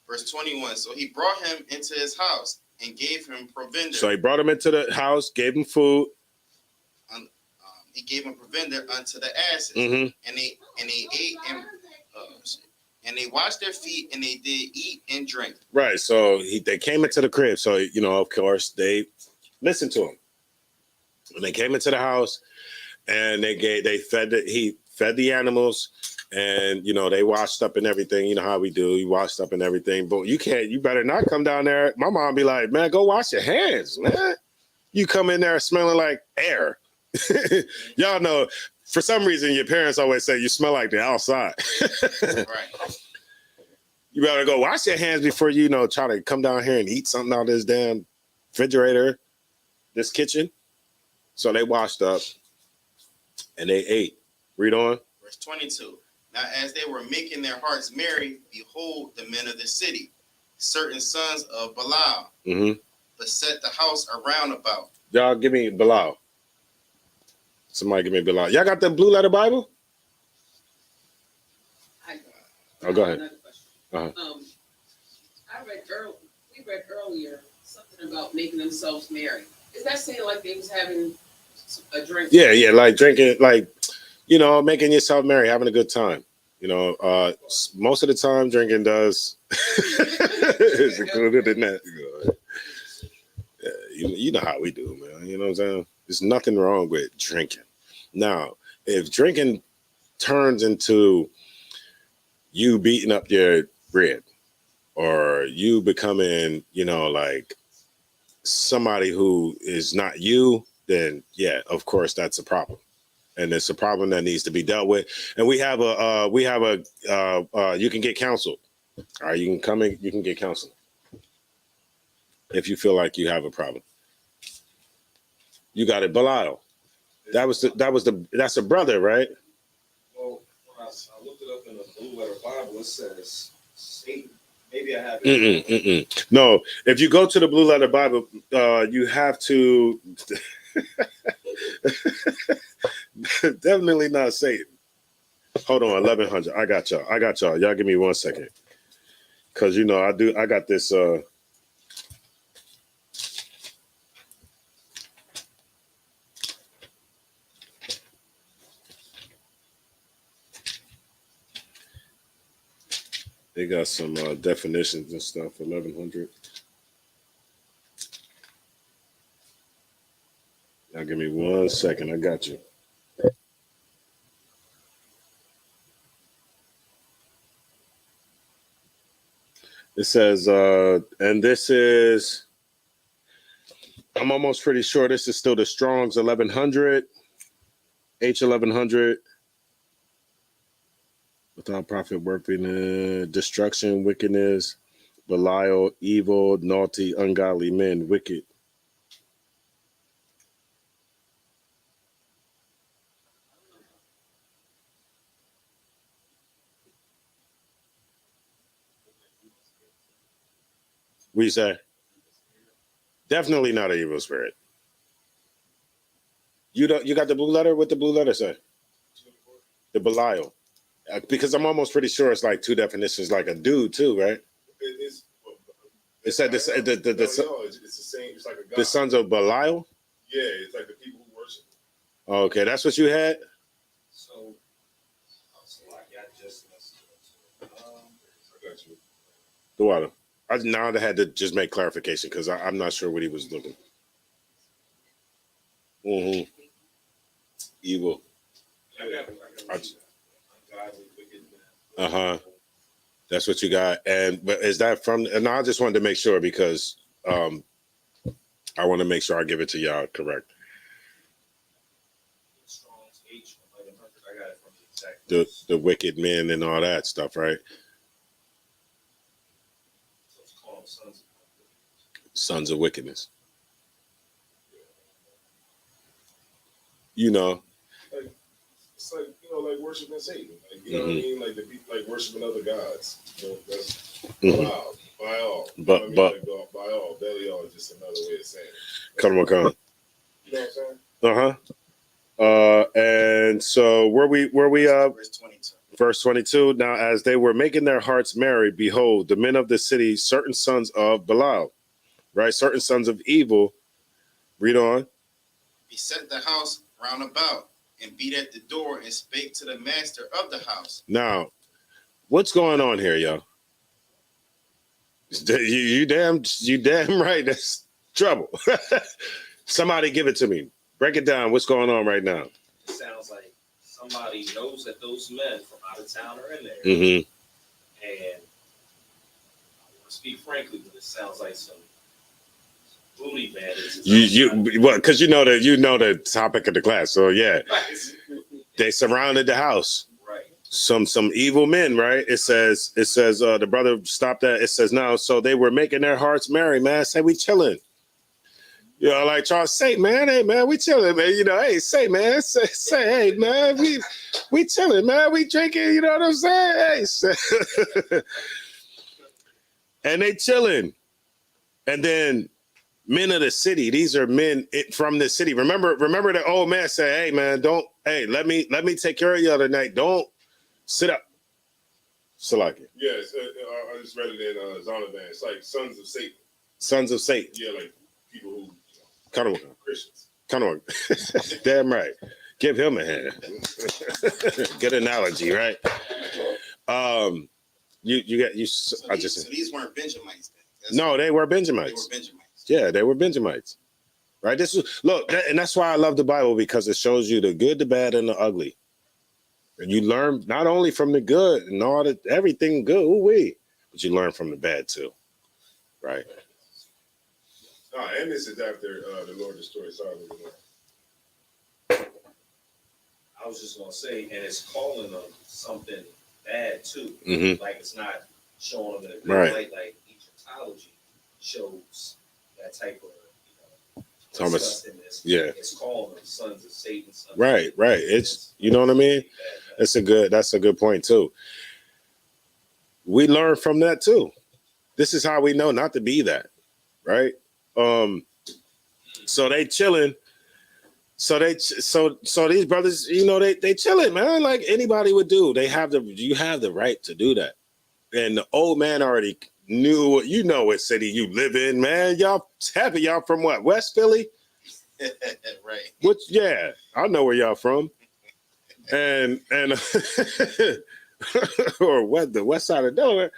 Verse 21, so he brought him into his house and gave him provender. So he brought him into the house, gave him food. He gave him provender unto the asses, Mm-hmm. and they ate and they washed their feet, and they did eat and drink. Right. So they came into the crib. So of course, they listened to him. When they came into the house, and he fed the animals, and they washed up and everything. You know how we do. You washed up and everything, but you better not come down there. My mom be like, man, go wash your hands, man. You come in there smelling like air. Y'all know, for some reason, your parents always say you smell like the outside. Right. You better go wash your hands before you try to come down here and eat something out of this damn refrigerator, this kitchen. So they washed up and they ate. Read on. Verse 22. Now, as they were making their hearts merry, behold, the men of the city, certain sons of Belial, Mm-hmm. beset the house around about. Y'all give me Belial. Somebody give me Belial. Y'all got the Blue Letter Bible? Oh, go ahead. Another question. Uh-huh. We read earlier something about making themselves merry. Is that saying like they was having a drink? Yeah, like drinking, like you know, making yourself merry, having a good time. You know, most of the time drinking does is included in that. Yeah, you know how we do, man. You know what I'm saying? There's nothing wrong with drinking. Now, if drinking turns into you beating up your rib or you becoming, you know, like somebody who is not you, then yeah, of course that's a problem. And it's a problem that needs to be dealt with. And we have you can get counseled. All right, you can come in, you can get counseled if you feel like you have a problem. You got it, Belial. That's a brother, right? Well, when I looked it up in the Blue Letter Bible, it says Satan. Maybe I have it. No, if you go to the Blue Letter Bible, you have to definitely not Satan. Hold on, 1100. I got y'all. Y'all give me 1 second, cause you know I got this. They got some definitions and stuff. 1100. Now give me 1 second. I got you. It says, and this is, I'm almost pretty sure this is still the Strong's 1100, H1100. Without profit, working, destruction, wickedness, Belial, evil, naughty, ungodly men, wicked. We say, definitely not an evil spirit. You got the blue letter? What the blue letter say? The Belial. Because I'm almost pretty sure it's like two definitions, like a dude too, right? It said this it's the same. It's like a god. the sons of Belial. Yeah, it's like the people who worship. Okay, that's what you had. So like I just messed up. I got you. The water. I now I had to just make clarification because I'm not sure what he was looking. Mm-hmm. Evil. Uh-huh. That's what you got. But is that from? And I just wanted to make sure because I want to make sure I give it to y'all correct. Strong's H1100. I got it from the exact. The wicked men and all that stuff, right? So it's called Sons of wickedness. You know. It's like, you know, like worshiping Satan. Like, you know what I mean? Like the people like worshiping other gods. You know, that's allowed by all. But you know what I mean? Like, by all, Belial is just another way of saying it. come on. You know what I'm saying? And so where we verse 22. verse 22. Now as they were making their hearts merry, behold, the men of the city, certain sons of Belial, right? Certain sons of evil. Read on. Beset the house round about, and beat at the door, and spake to the master of the house. Now, what's going on here, y'all? You damn right. That's trouble. Somebody give it to me. Break it down. What's going on right now? It sounds like somebody knows that those men from out of town are in there. Mm-hmm. And I want to speak frankly, but it sounds like some booty bandits. Because you know the topic of the class. So yeah, they surrounded the house. Right. Some evil men, right? It says the brother stopped that. It says now, so they were making their hearts merry, man. Say we chilling. You know, like Charles say, man, hey man, we chilling, man. You know, hey, say man, say, hey man, we chilling, man. We drinking, you know what I'm saying? Hey, say. And they chilling. And then men of the city, these are men from the city. Remember the old man said, hey man, let me take care of you other night. Don't sit up. Salaki. Yes, I just read it in Zondervan. It's like sons of Satan. Sons of Satan. Yeah, like people who Come on. Christians. Come on. Damn right. Give him a hand. Good analogy, right? You got you. So I these, just so these weren't Benjamites then? no, they were They Benjamites. were Benjamites. Yeah, they were Benjamites. Right. This is look, and that's why I love the Bible, because it shows you the good, the bad, and the ugly. And you learn not only from the good and all the everything good, but you learn from the bad too. Right. And this is after the Lord destroyed Sodom and Gomorrah. I was just gonna say, and it's calling them something bad too. Mm-hmm. Like it's not showing them in a good Right. light. Like Egyptology shows that type of Thomas. disgustingness. Yeah. It's calling them sons of Satan. Sons Right, of right. It's you know what I mean? That's a good point too. We learn from that too. This is how we know not to be that, right? So they chilling. So these brothers, you know, they chilling, man, like anybody would do. You have the right to do that. And the old man already knew, you know what city you live in, man. Y'all happy, y'all from what? West Philly? Right. Which yeah, I know where y'all from. And or what, the west side of Delaware.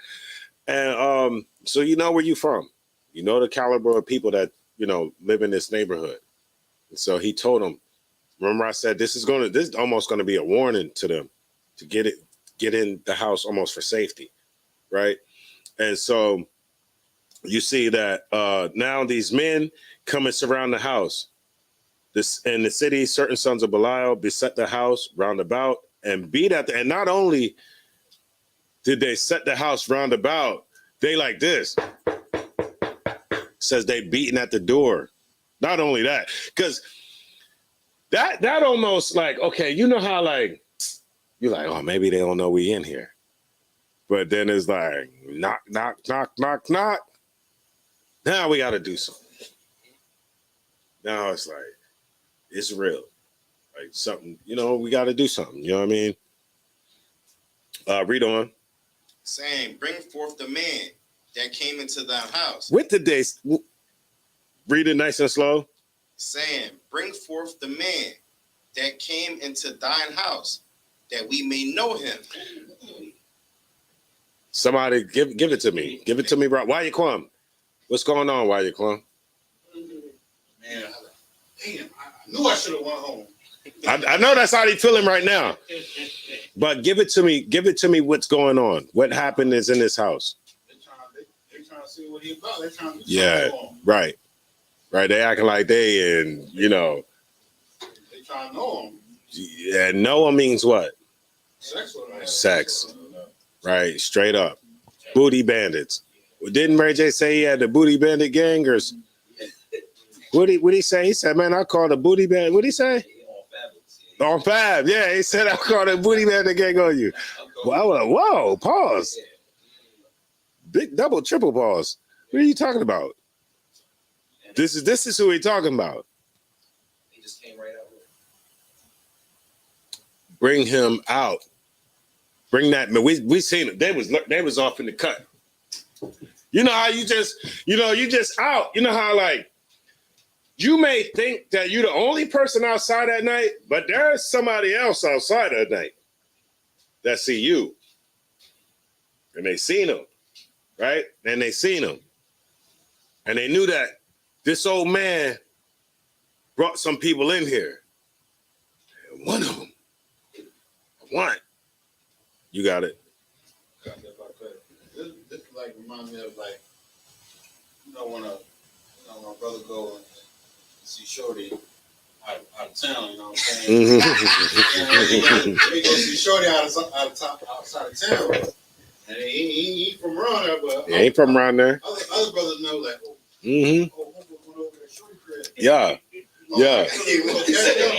And so you know where you from. You know the caliber of people that, you know, live in this neighborhood. And so he told them, remember I said this is almost gonna be a warning to them to get in the house almost for safety. Right. And so you see that now these men come and surround the house. This in the city, certain sons of Belial beset the house round about and beat at and not only did they set the house round about, they like this. Says they beating at the door. Not only that, because that almost like, okay, you know how like you're like, oh, maybe they don't know we in here. But then it's like knock, knock, knock, knock, knock. Now we gotta do something. Now it's like, it's real. Like something, you know, we gotta do something. You know what I mean? Read on. Saying, bring forth the man that came into thy house. With the days, read it nice and slow. Saying, bring forth the man that came into thine house, that we may know him. Somebody give it to me. Give it to me, bro. Why you come? What's going on? Why you come? Man, damn, I knew I should have went home. I know that's how they feeling right now. But give it to me. Give it to me. What's going on? What happened is in this house. They're trying to see what he's about. They're trying to do Yeah, something for him. right. Right. They acting like they and you know. They trying to know him. Yeah, Noah means what? Sex with him. Sex. Right. Straight up. Booty bandits. Didn't Mary J say he had the booty bandit gangers? What'd he say? He said, man, I called a booty bandit. What'd he say? On Fab. Yeah, he said, I called a booty bandit gang on you. Well, I was like, whoa, pause. Big double, triple pause. What are you talking about? This is who we talking about. He just came right out with it. Bring him out. Bring that man. We seen it. They was off in the cut. You know how you just out. You know how like you may think that you're the only person outside at night, but there's somebody else outside at night that see you. And they seen him, right? And they seen him. And they knew that this old man brought some people in here. And one of them, you got it. This like reminds me of like, when my brother go and see Shorty out of town, you know what I'm saying? He go see Shorty outside of town. And he ain't from around there, but He ain't from around there. Other brothers know like, Mm-hmm. went over to Shorty crib. Yeah. Yeah.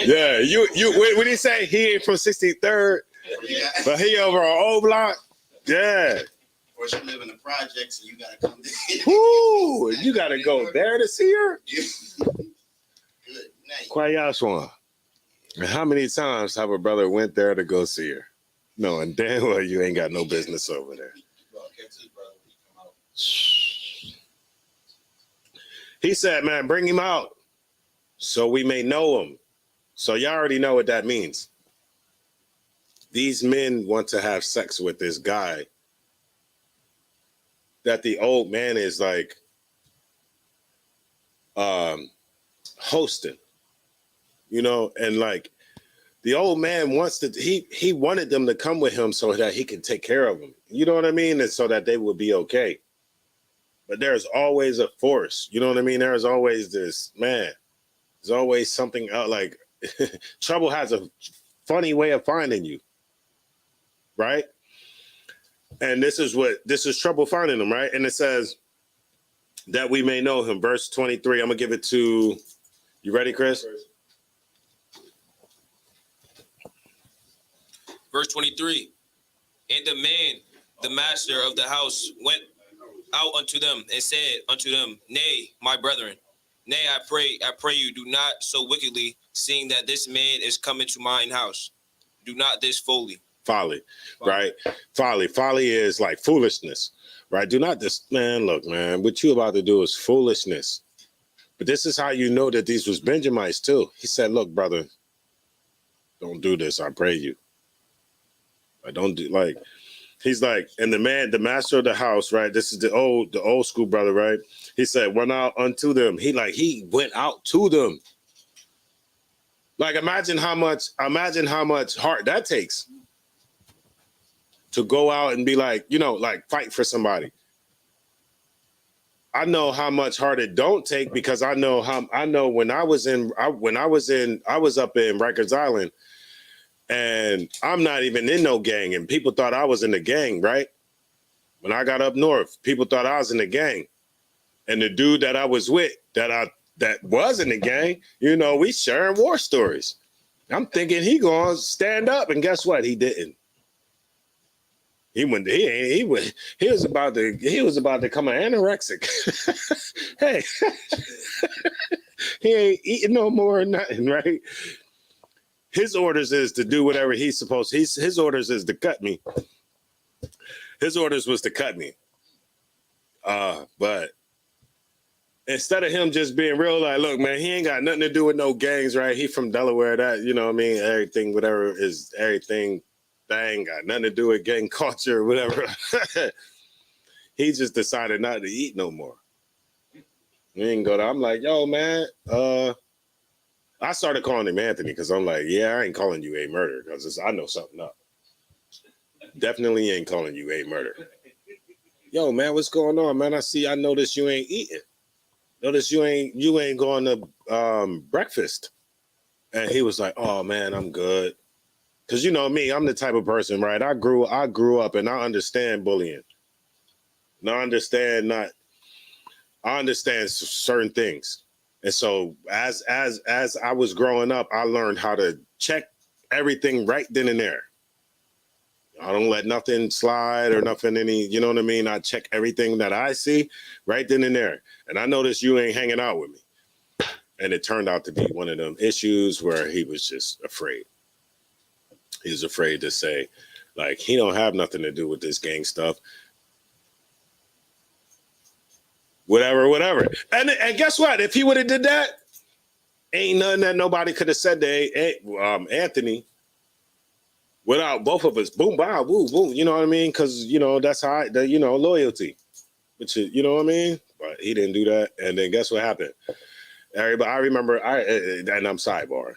Yeah. You what did he say? He ain't from 63rd, but he over on old block. Yeah. Of course, you live in the projects and you gotta come there. Woo! You gotta go there to see her? Good night. Kwayaswan. And how many times have a brother went there to go see her? Knowing damn well you ain't got no business over there. He said, man, bring him out so we may know him. So y'all already know what that means. These men want to have sex with this guy that the old man is like hosting, you know, and like the old man wants to, he wanted them to come with him so that he can take care of them. You know what I mean? And so that they would be okay. But there's always a force. You know what I mean? There's always this, man, there's always something out like trouble has a funny way of finding you. Right? And this is trouble finding them, right? And it says that we may know him. Verse 23. I'm gonna give it to you. Ready, Chris? Verse 23. And the man, the master of the house, went out unto them and said unto them, Nay, my brethren, nay, I pray you, do not so wickedly, seeing that this man is come into mine house. Do not this folly. Folly, right? Folly is like foolishness, right? Do not this, man, look, man, what you about to do is foolishness. But this is how you know that these was Benjamites too. He said, look, brother, don't do this, I pray you. I don't do, like, he's like, and the man, the master of the house, right? This is the old school brother, right? He said, went out unto them. He went out to them. Like, imagine how much heart that takes to go out and be like, you know, like fight for somebody. I know how much heart it don't take because I know when I was up in Rikers Island and I'm not even in no gang and people thought I was in the gang, right? When I got up north, people thought I was in the gang. And the dude that I was with that was in the gang, you know, we sharing war stories. I'm thinking he gonna stand up, and guess what? He didn't. He was about to become an anorexic. Hey, he ain't eating no more or nothing, right? His orders is to do whatever he's supposed. His orders is to cut me. His orders was to cut me. But instead of him just being real, like, look, man, he ain't got nothing to do with no gangs, right? He from Delaware, that, you know what I mean? Everything, whatever is everything, that ain't got nothing to do with gang culture or whatever. He just decided not to eat no more. He didn't go there. I'm like, yo, man, I started calling him Anthony because I'm like, yeah, I ain't calling you a murder because I know something up. Definitely ain't calling you a murder. Yo, man, what's going on, man? I noticed you ain't eating. Notice you ain't going to breakfast. And he was like, oh man, I'm good. Cause you know me, I'm the type of person, right? I grew up and I understand bullying. And I understand certain things. And so as I was growing up, I learned how to check everything right then and there. I don't let nothing slide or nothing you know what I mean? I check everything that I see right then and there. And I noticed you ain't hanging out with me. And it turned out to be one of them issues where he was just afraid. He was afraid to say, like, he don't have nothing to do with this gang stuff. Whatever. And guess what? If he would have did that, ain't nothing that nobody could have said to Anthony without both of us. Boom, bow, woo, woo. You know what I mean? Because, you know, that's how loyalty. Which is, you know what I mean? But he didn't do that. And then guess what happened? Everybody, I remember, and I'm sidebar.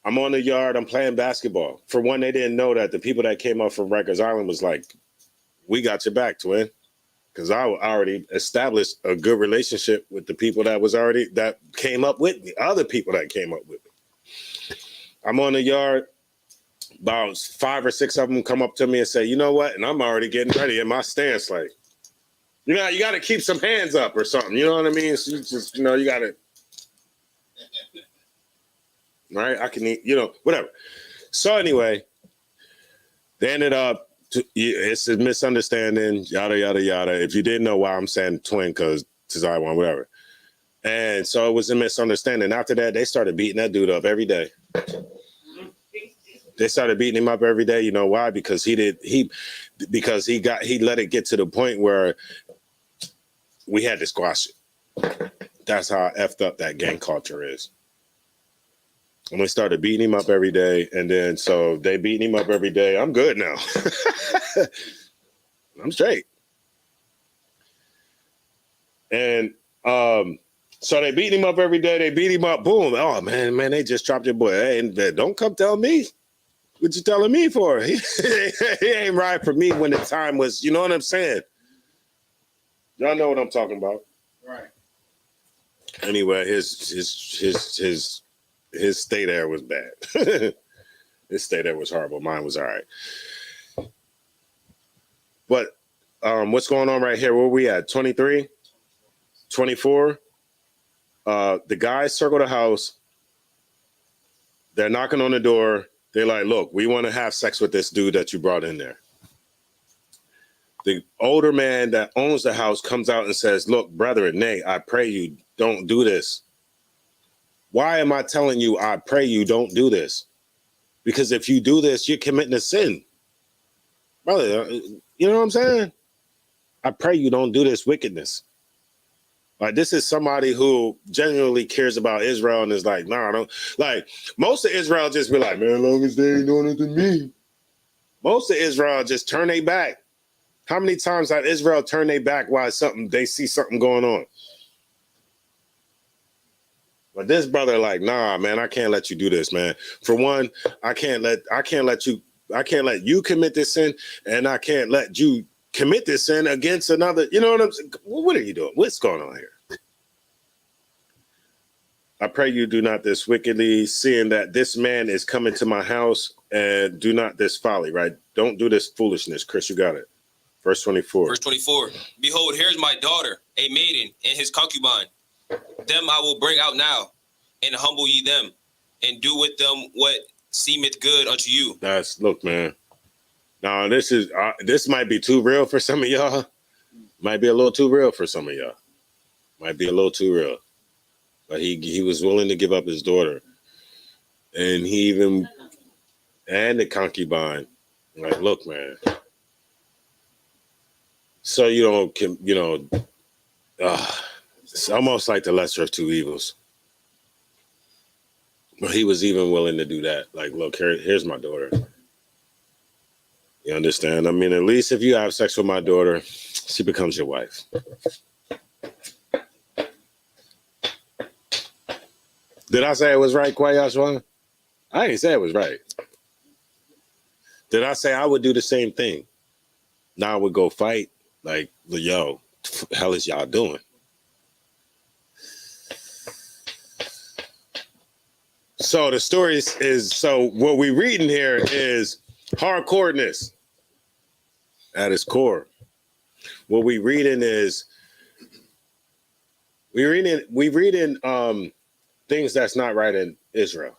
I'm on the yard. I'm playing basketball. For one, they didn't know that the people that came up from Rikers Island was like, we got your back, twin. Because I already established a good relationship with the people that came up with me, other people that came up with me. I'm on the yard. About 5 or 6 of them come up to me and say, you know what? And I'm already getting ready in my stance. Like, you know, you got to keep some hands up or something. You know what I mean? So you just, you know, you got to. Right? I can eat, you know, whatever. So anyway, they ended up, it's a misunderstanding, yada, yada, yada. If you didn't know why I'm saying twin, because I want whatever. And so it was a misunderstanding. After that, they started beating that dude up every day. They started beating him up every day. You know why? Because he let it get to the point where we had to squash it. That's how effed up that gang culture is. And they started beating him up every day. And then so they beating him up every day. I'm good now. I'm straight. And so they beat him up every day. They beat him up. Boom. Oh, man, they just dropped your boy. Hey, don't come tell me. What you telling me for? He ain't right for me when the time was, you know what I'm saying? Y'all know what I'm talking about. Right. Anyway, his stay there was bad. His stay there was horrible. Mine was all right. But what's going on right here? Where we at? 23? 24? The guys circle the house. They're knocking on the door. They're like, look, we want to have sex with this dude that you brought in there. The older man that owns the house comes out and says, look, brethren, nay, I pray you don't do this. Why am I telling you, I pray you don't do this? Because if you do this, you're committing a sin. Brother, you know what I'm saying? I pray you don't do this wickedness. Like, this is somebody who genuinely cares about Israel and is like, nah, I don't. Like, most of Israel just be like, man, as long as they ain't doing it to me. Most of Israel just turn their back. How many times have Israel turned their back while they see something going on? But this brother, like, nah, man, I can't let you do this, man. For one, I can't let you commit this sin, and I can't let you commit this sin against another. You know what I'm saying? What are you doing? What's going on here? I pray you do not this wickedly, seeing that this man is coming to my house, and do not this folly, right? Don't do this foolishness. Chris, you got it. Verse 24. Verse 24. Behold, here's my daughter, a maiden, and his concubine. Them I will bring out now, and humble ye them, and do with them what seemeth good unto you. Look, man. Now, this might be too real for some of y'all. Might be a little too real for some of y'all. Might be a little too real. But he was willing to give up his daughter. And and the concubine. Like, look, man. So it's almost like the lesser of two evils. But he was even willing to do that. Like, look, here's my daughter. You understand? I mean, at least if you have sex with my daughter, she becomes your wife. Did I say it was right, Kwayashwan? I didn't say it was right. Did I say I would do the same thing? Now I would go fight. Like, yo, the hell is y'all doing? So the story is so what we reading here is hardcoreness at its core. What we reading is we reading things that's not right in Israel.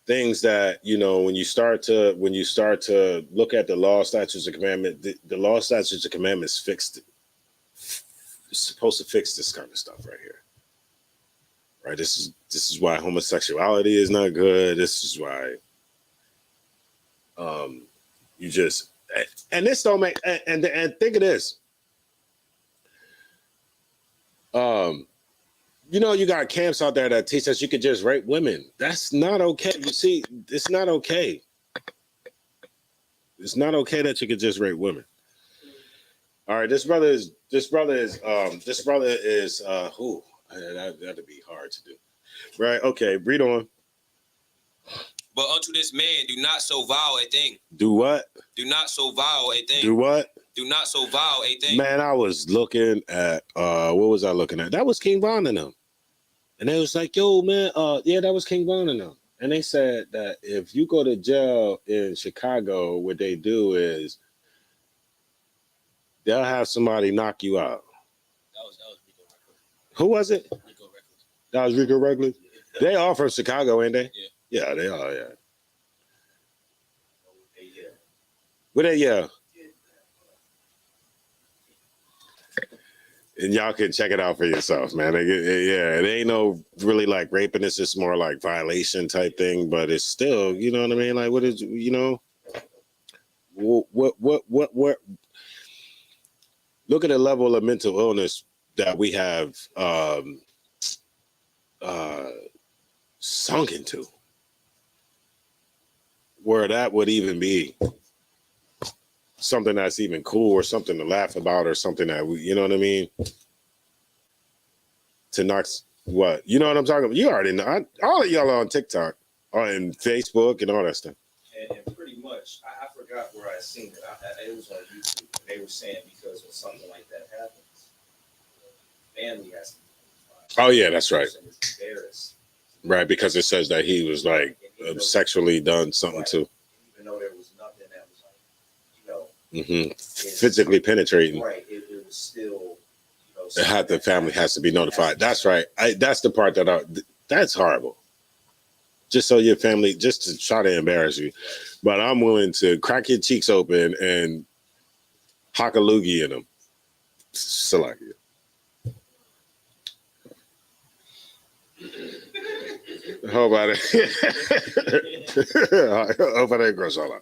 Things that, when you start to look at the law, statutes, and commandments, the law, statutes, and commandments it's supposed to fix this kind of stuff right here. Right? This is why homosexuality is not good. This is why you just and this don't make and think of this. You got camps out there that teach us you could just rape women. That's not okay. You see, it's not okay. It's not okay that you could just rape women. All right, this brother is who? That'd be hard to do. Right? Okay, read on. But unto this man do not so vile a thing. Do what? Do not so vile a thing. Do what? Do not so vile a thing. Man, I was looking at what was I looking at? That was King Von and them. And they was like, yo, man, yeah, that was King Von and them. And they said that if you go to jail in Chicago, what they do is they'll have somebody knock you out. That was Rico Reckless. Who was it? Rico Reckless. That was Rico Reckless? They are from Chicago, ain't they? Yeah. Yeah, they are, yeah. Where they, yeah. And y'all can check it out for yourself, man. It ain't no really like raping. It's just more like violation type thing, but it's still, you know what I mean? Like, what is, what? Look at the level of mental illness that we have sunk into, where that would even be something that's even cool or something to laugh about or something that we, you know what I mean? To knock what? You know what I'm talking about? You already know. All of y'all are on TikTok or in Facebook and all that stuff. And pretty much, I forgot where I seen it. It was on YouTube. And they were saying because when something like that happens, family has to be notified. Oh, yeah, that's right. The person is embarrassed. Right, because it says that he was like sexually done something too. Even though there was nothing that was like, you know, Physically penetrating. right, it was still, It had the family has to be notified. That's right. That's the part that's horrible. Just so your family, just to try to embarrass you. But I'm willing to crack your cheeks open and hock a loogie in them. Salakia. How about it? How about it, Grosala?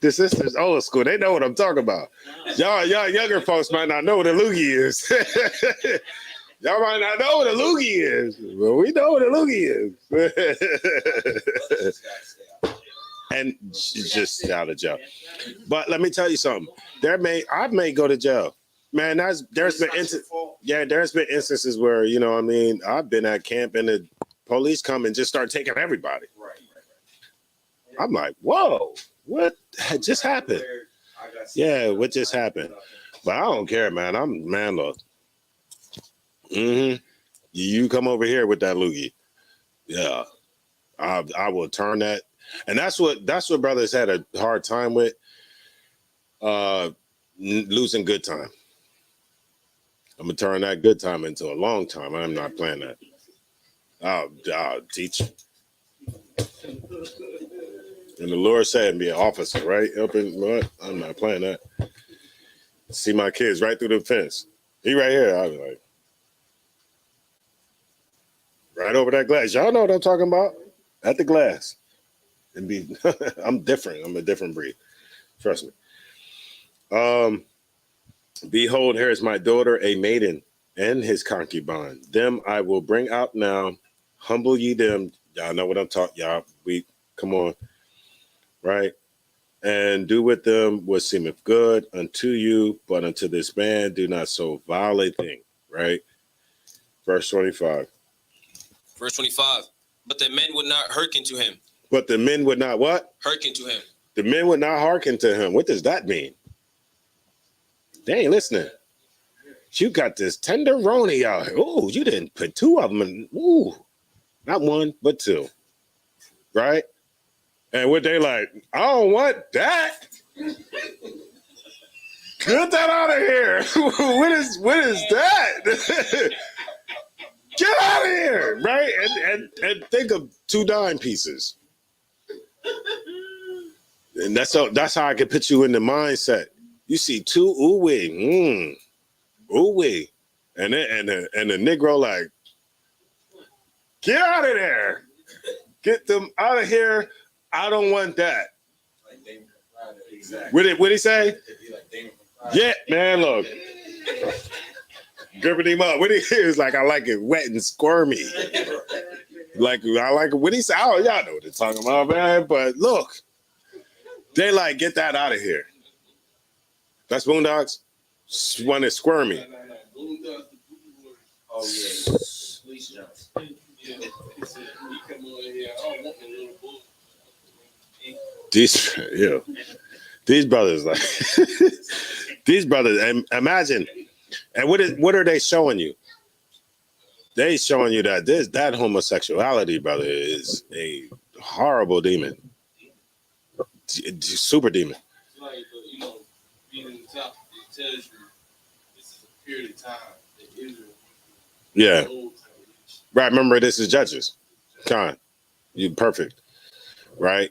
The sisters old school. They know what I'm talking about. Y'all younger folks might not know what a loogie is. Y'all might not know what a loogie is, but we know what a loogie is. And just out of jail. But let me tell you something. I may go to jail. Man, there's been instances where, you know what I mean, I've been at camp and the police come and just start taking everybody. Right. I'm like, whoa, what just happened? Yeah, what just happened? But I don't care, man. I'm man, look. You come over here with that loogie. Yeah. I will turn that. And that's what brothers had a hard time with. Losing good time. I'm gonna turn that good time into a long time. I'm not playing that. I'll teach. And the Lord said, "Be an officer, right? Up in what? I'm not playing that. See my kids right through the fence. He right here. I was like, right over that glass. Y'all know what I'm talking about? At the glass. And be, I'm different. I'm a different breed. Trust me. Behold, here is my daughter, a maiden, and his concubine. Them I will bring out now. Humble ye them. Y'all know what I'm talking. Y'all, come on. Right? And do with them what seemeth good unto you, but unto this man do not so vile a thing. Right? Verse 25. Verse 25. But the men would not hearken to him. But the men would not what? Hearken to him. The men would not hearken to him. What does that mean? They ain't listening. You got this tenderoni out here. Oh, you didn't put two of them in. Ooh, not one, but two. Right? And what they like, I don't want that. Get that out of here. What is that? Get out of here. Right? And think of 2 dime pieces. And that's how I can put you in the mindset. You see 2 ooh-wee, ooh-wee. And the Negro like, get out of there. Get them out of here. I don't want that. Exactly. What'd he say? Yeah, man, look. Gripping him up. What he is like, I like it wet and squirmy. Like, I like it. What he say? Oh, y'all know what they're talking about, man. But look, they like, get that out of here. That's Boondocks. One is squirmy. Oh, yeah. Police jumps. These brothers, like, these brothers, and imagine, and what are they showing you? They showing you that homosexuality, brother, is a horrible demon. Super demon. Like, being in the top, it tells you this is a period of time that Israel. Yeah. Right. Remember, this is Judges. Con, you perfect. Right.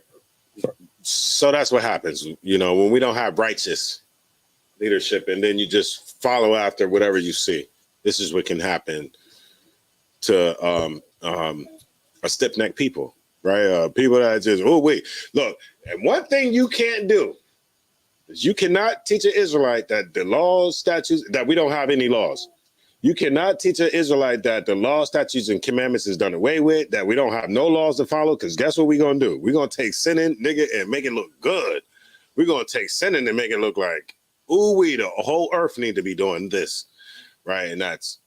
So that's what happens. When we don't have righteous leadership, and then you just follow after whatever you see. This is what can happen to a stiff-necked people. right? People that just, oh, wait, look, and one thing you can't do is you cannot teach an Israelite that the laws, statutes, that we don't have any laws. You cannot teach an Israelite that the law, statutes, and commandments is done away with, that we don't have no laws to follow, because guess what we're going to do? We're going to take sinning, nigga, and make it look good. We're going to take sinning and make it look like, ooh, the whole earth need to be doing this, right? And that's,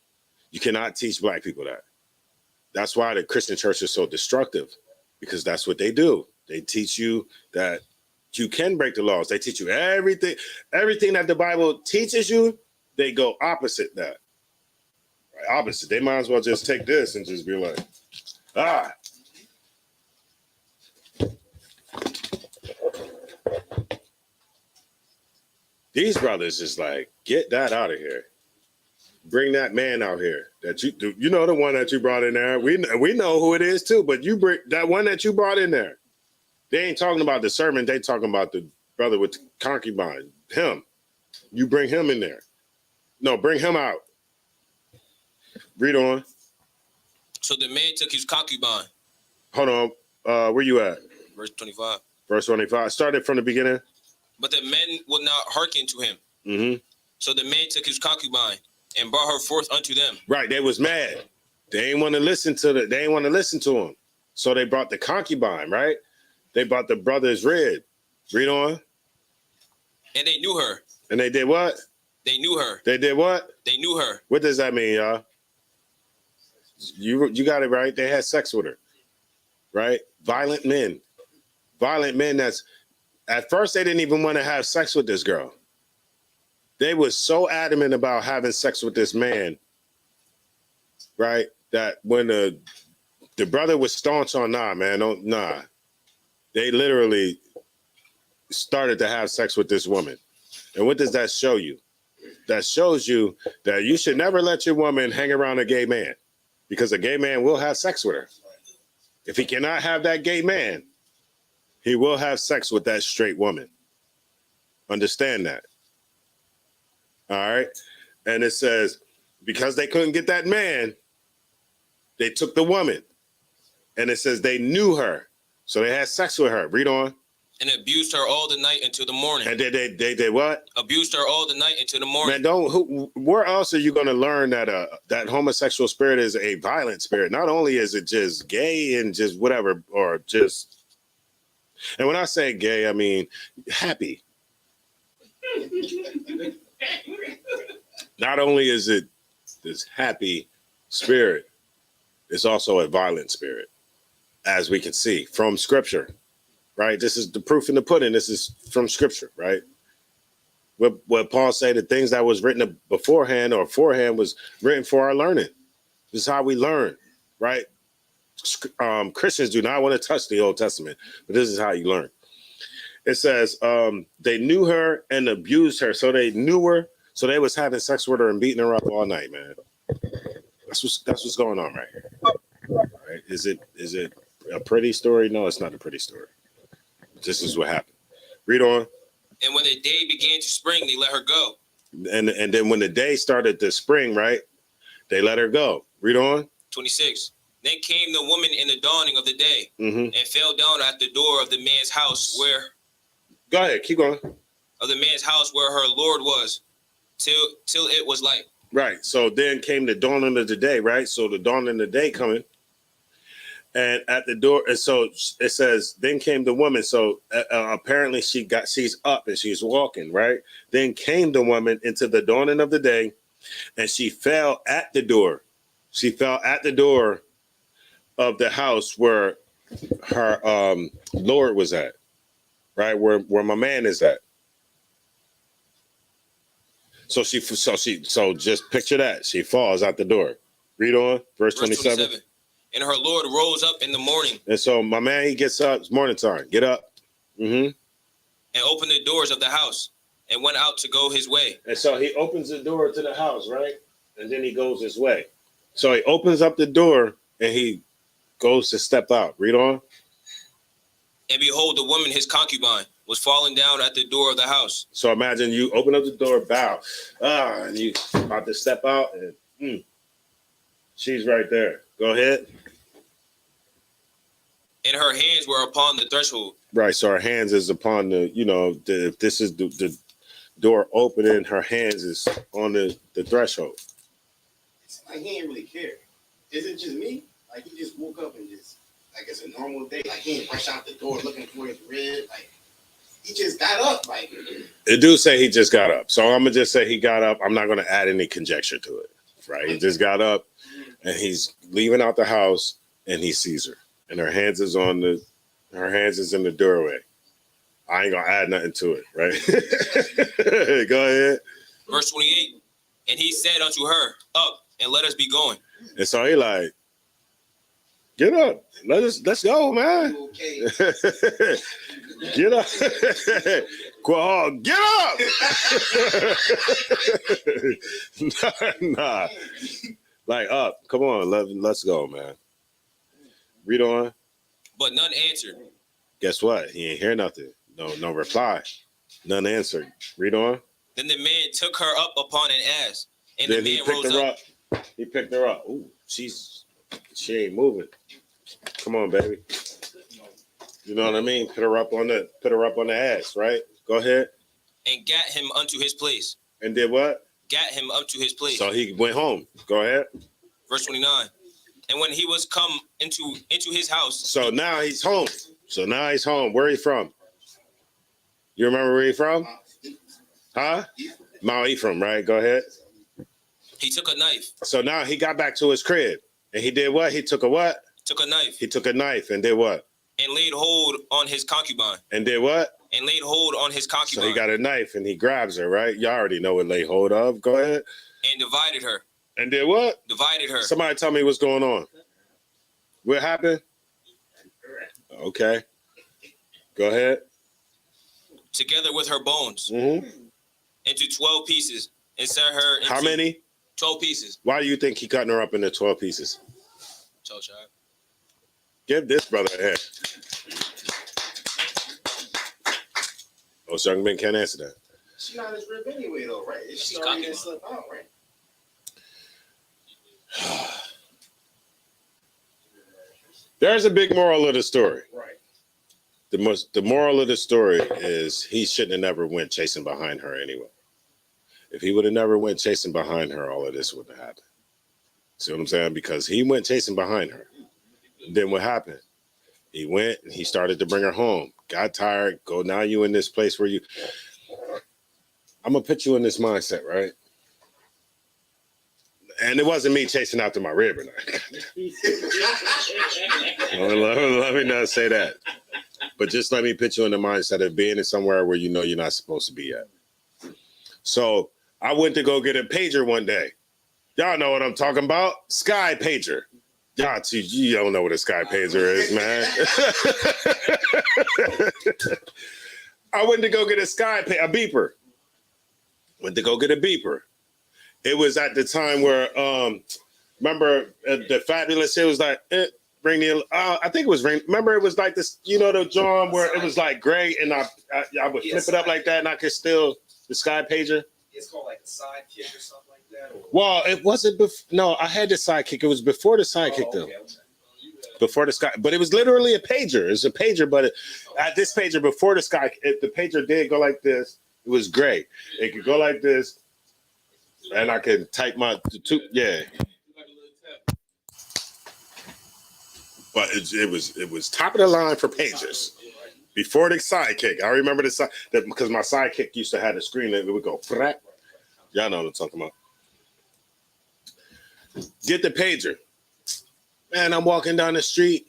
you cannot teach black people that. That's why the Christian church is so destructive, because that's what they do. They teach you that you can break the laws. They teach you everything that the Bible teaches you, they go opposite that. Right? Opposite. They might as well just take this and just be like, ah. These brothers is like, get that out of here. Bring that man out here. That you know the one that you brought in there. We know who it is too, but you bring that one that you brought in there. They ain't talking about the sermon. They talking about the brother with the concubine. Him. You bring him in there. No, bring him out. Read on. So the man took his concubine. Hold on. Where you at? Verse 25. Verse 25. Started from the beginning. But the men would not hearken to him. Mm-hmm. So the man took his concubine and brought her forth unto them. Right. They was mad. They ain't want to listen to they ain't want to listen to him. So they brought the concubine, right? They brought the brothers red. Read on. And they knew her. And they did what? They knew her. They did what? They knew her. What does that mean, y'all? You got it right. They had sex with her, right? Violent men that's, at first they didn't even want to have sex with this girl. They was so adamant about having sex with this man, right? That when the brother was staunch on, nah, man, don't, nah. They literally started to have sex with this woman. And what does that show you? That shows you that you should never let your woman hang around a gay man, because a gay man will have sex with her. If he cannot have that gay man, he will have sex with that straight woman. Understand that. All right. And it says, because they couldn't get that man, they took the woman. And it says they knew her. So they had sex with her. Read on. And abused her all the night until the morning. And they did what? Abused her all the night until the morning. Man, where else are you going to learn that that homosexual spirit is a violent spirit? Not only is it just gay and just whatever, or just, and when I say gay, I mean happy. Not only is it this happy spirit, it's also a violent spirit, as we can see from scripture, right? This is the proof in the pudding. This is from scripture, right? What Paul said, the things that was written beforehand or forehand was written for our learning. This is how we learn, right? Christians do not want to touch the Old Testament, but this is how you learn. It says they knew her and abused her. So they knew her. So they was having sex with her and beating her up all night, man. That's what's going on right here. Right? Is it a pretty story? No, it's not a pretty story. This is what happened. Read on. And when the day began to spring, they let her go. And then when the day started to spring, right, they let her go. Read on. 26. Then came the woman in the dawning of the day, and fell down at the door of the man's house where. Go ahead, keep going. Of the man's house where her Lord was, till it was light. Right. So then came the dawning of the day, right? So the dawning of the day coming. And at the door, and so it says, then came the woman. So apparently she's up and she's walking, right? Then came the woman into the dawning of the day, and she fell at the door. She fell at the door of the house where her Lord was at, right? Where my man is at. So just picture that. She falls out the door. Read on, verse 27. And her Lord rose up in the morning. And so my man, he gets up. It's morning time. Get up. And opened the doors of the house and went out to go his way. And so he opens the door to the house, right? And then he goes his way. So he opens up the door and he goes to step out. Read on. And behold, the woman, his concubine, was falling down at the door of the house. So imagine you open up the door, bow, and you about to step out, and she's right there. Go ahead. and her hands were upon the threshold. Right. So her hands is upon if this is the door opening, her hands is on the threshold. It's like he ain't really care. Is it just me? Like he just woke up and just like it's a normal day. Like he ain't rush out the door looking for his rib. Like he just got up. Like It do say he just got up. So I'm gonna just say he got up. I'm not gonna add any conjecture to it. Right. He just got up and he's leaving out the house and he sees her. And her hands is in the doorway. I ain't gonna add nothing to it, right? Go ahead. Verse 28. And he said unto her, Up, and let us be going. And so he like, get up. Let's go, man. okay. Get up. Get up. Nah. Like up. Come on, let's go, man. Read on. But none answered. Guess what? He ain't hear nothing. No reply. None answered. Read on. Then the man took her up upon an ass, and Then the he man picked rose her up. up. He picked her up. Ooh, she ain't moving. Come on, baby. You know what I mean? Put her up on the ass, right? Go ahead. And gat him unto his place. And did what? Gat him up to his place. So he went home. Go ahead. Verse 29. And when he was come into his house. So now he's home. Where he from? You remember where he from? Huh? Mount Ephraim, right? Go ahead. He took a knife. So now he got back to his crib. And he did what? He took a what? Took a knife. He took a knife and did what? And laid hold on his concubine. And did what? And laid hold on his concubine. So he got a knife and he grabs her, right? Y'all already know what lay hold of. Go ahead. And divided her. And did what? Divided her. Somebody tell me what's going on. What happened? Okay. Go ahead. Together with her bones. Mm-hmm. Into 12 pieces. And set her into How many? 12 pieces. Why do you think he cutting her up into 12 pieces? Tell child. Give this brother a hand. Oh, young men can't answer that. She not his rib anyway, though, right? She She's already cocky, didn't slip out, right? There's a big moral of the story. Right. The moral of the story is he shouldn't have never went chasing behind her anyway. If he would have never went chasing behind her, all of this wouldn't have happened. See what I'm saying? Because he went chasing behind her. Then what happened? He went and he started to bring her home. Got tired. Now you in this place where I'm going to put you in this mindset, right? And it wasn't me chasing after my rib or not. Let me not say that. But just let me put you in the mindset of being in somewhere where you know you're not supposed to be at. So I went to go get a pager one day. Y'all know what I'm talking about. Sky pager. Y'all, you don't know what a sky pager is, man. I went to go get a beeper. Went to go get a beeper. It was at the time where, remember the Fabulous, it was like, bring the, I think it was ring. Remember it was like this, the John where it was like gray and I would flip it up like that and I could still, the sky pager. It's called like a sidekick or something like that. Or... Well, it wasn't, no, I had the sidekick. It was before the sidekick though. Okay. Before the sky, but it was literally a pager. It's a pager, but at this pager before the sky, the pager did go like this. It was gray. It could go like this. And I can type yeah. But it was top of the line for pages before the sidekick. I remember that because my sidekick used to have the screen that would go. Y'all know what I'm talking about. Get the pager, man. I'm walking down the street,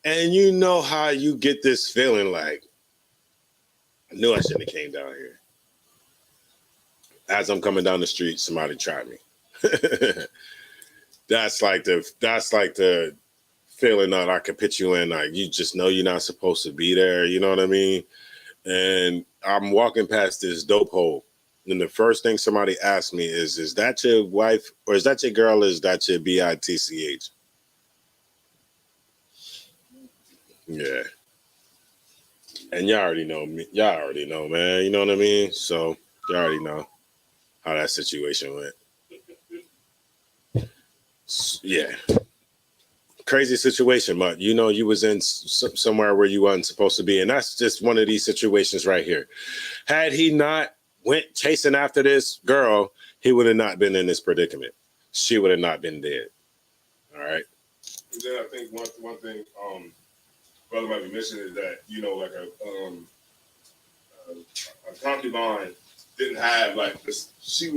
and you know how you get this feeling like I knew I shouldn't have came down here. As I'm coming down the street, somebody tried me. That's like the feeling that I could put you in. Like you just know you're not supposed to be there. You know what I mean? And I'm walking past this dope hole, and the first thing somebody asked me is that your wife or is that your girl? Or is that your bitch? Yeah. And y'all already know me. Y'all already know, man. You know what I mean? So y'all already know how that situation went. Yeah. crazy situation, but you know you was in somewhere where you wasn't supposed to be, and that's just one of these situations right here. Had he not went chasing after this girl, he would have not been in this predicament. She would have not been dead. All right. And then I think one thing brother might be missing is that, you know, like a concubine didn't have like this. She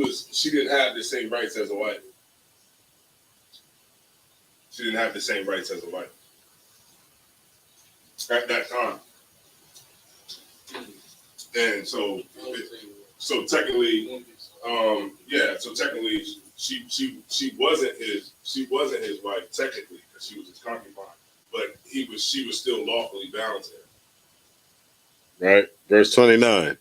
didn't have the same rights as a wife. She didn't have the same rights as a wife at that time. And so technically, so technically she wasn't his wife technically because she was his concubine, but she was still lawfully bound to him. Right. Verse 29.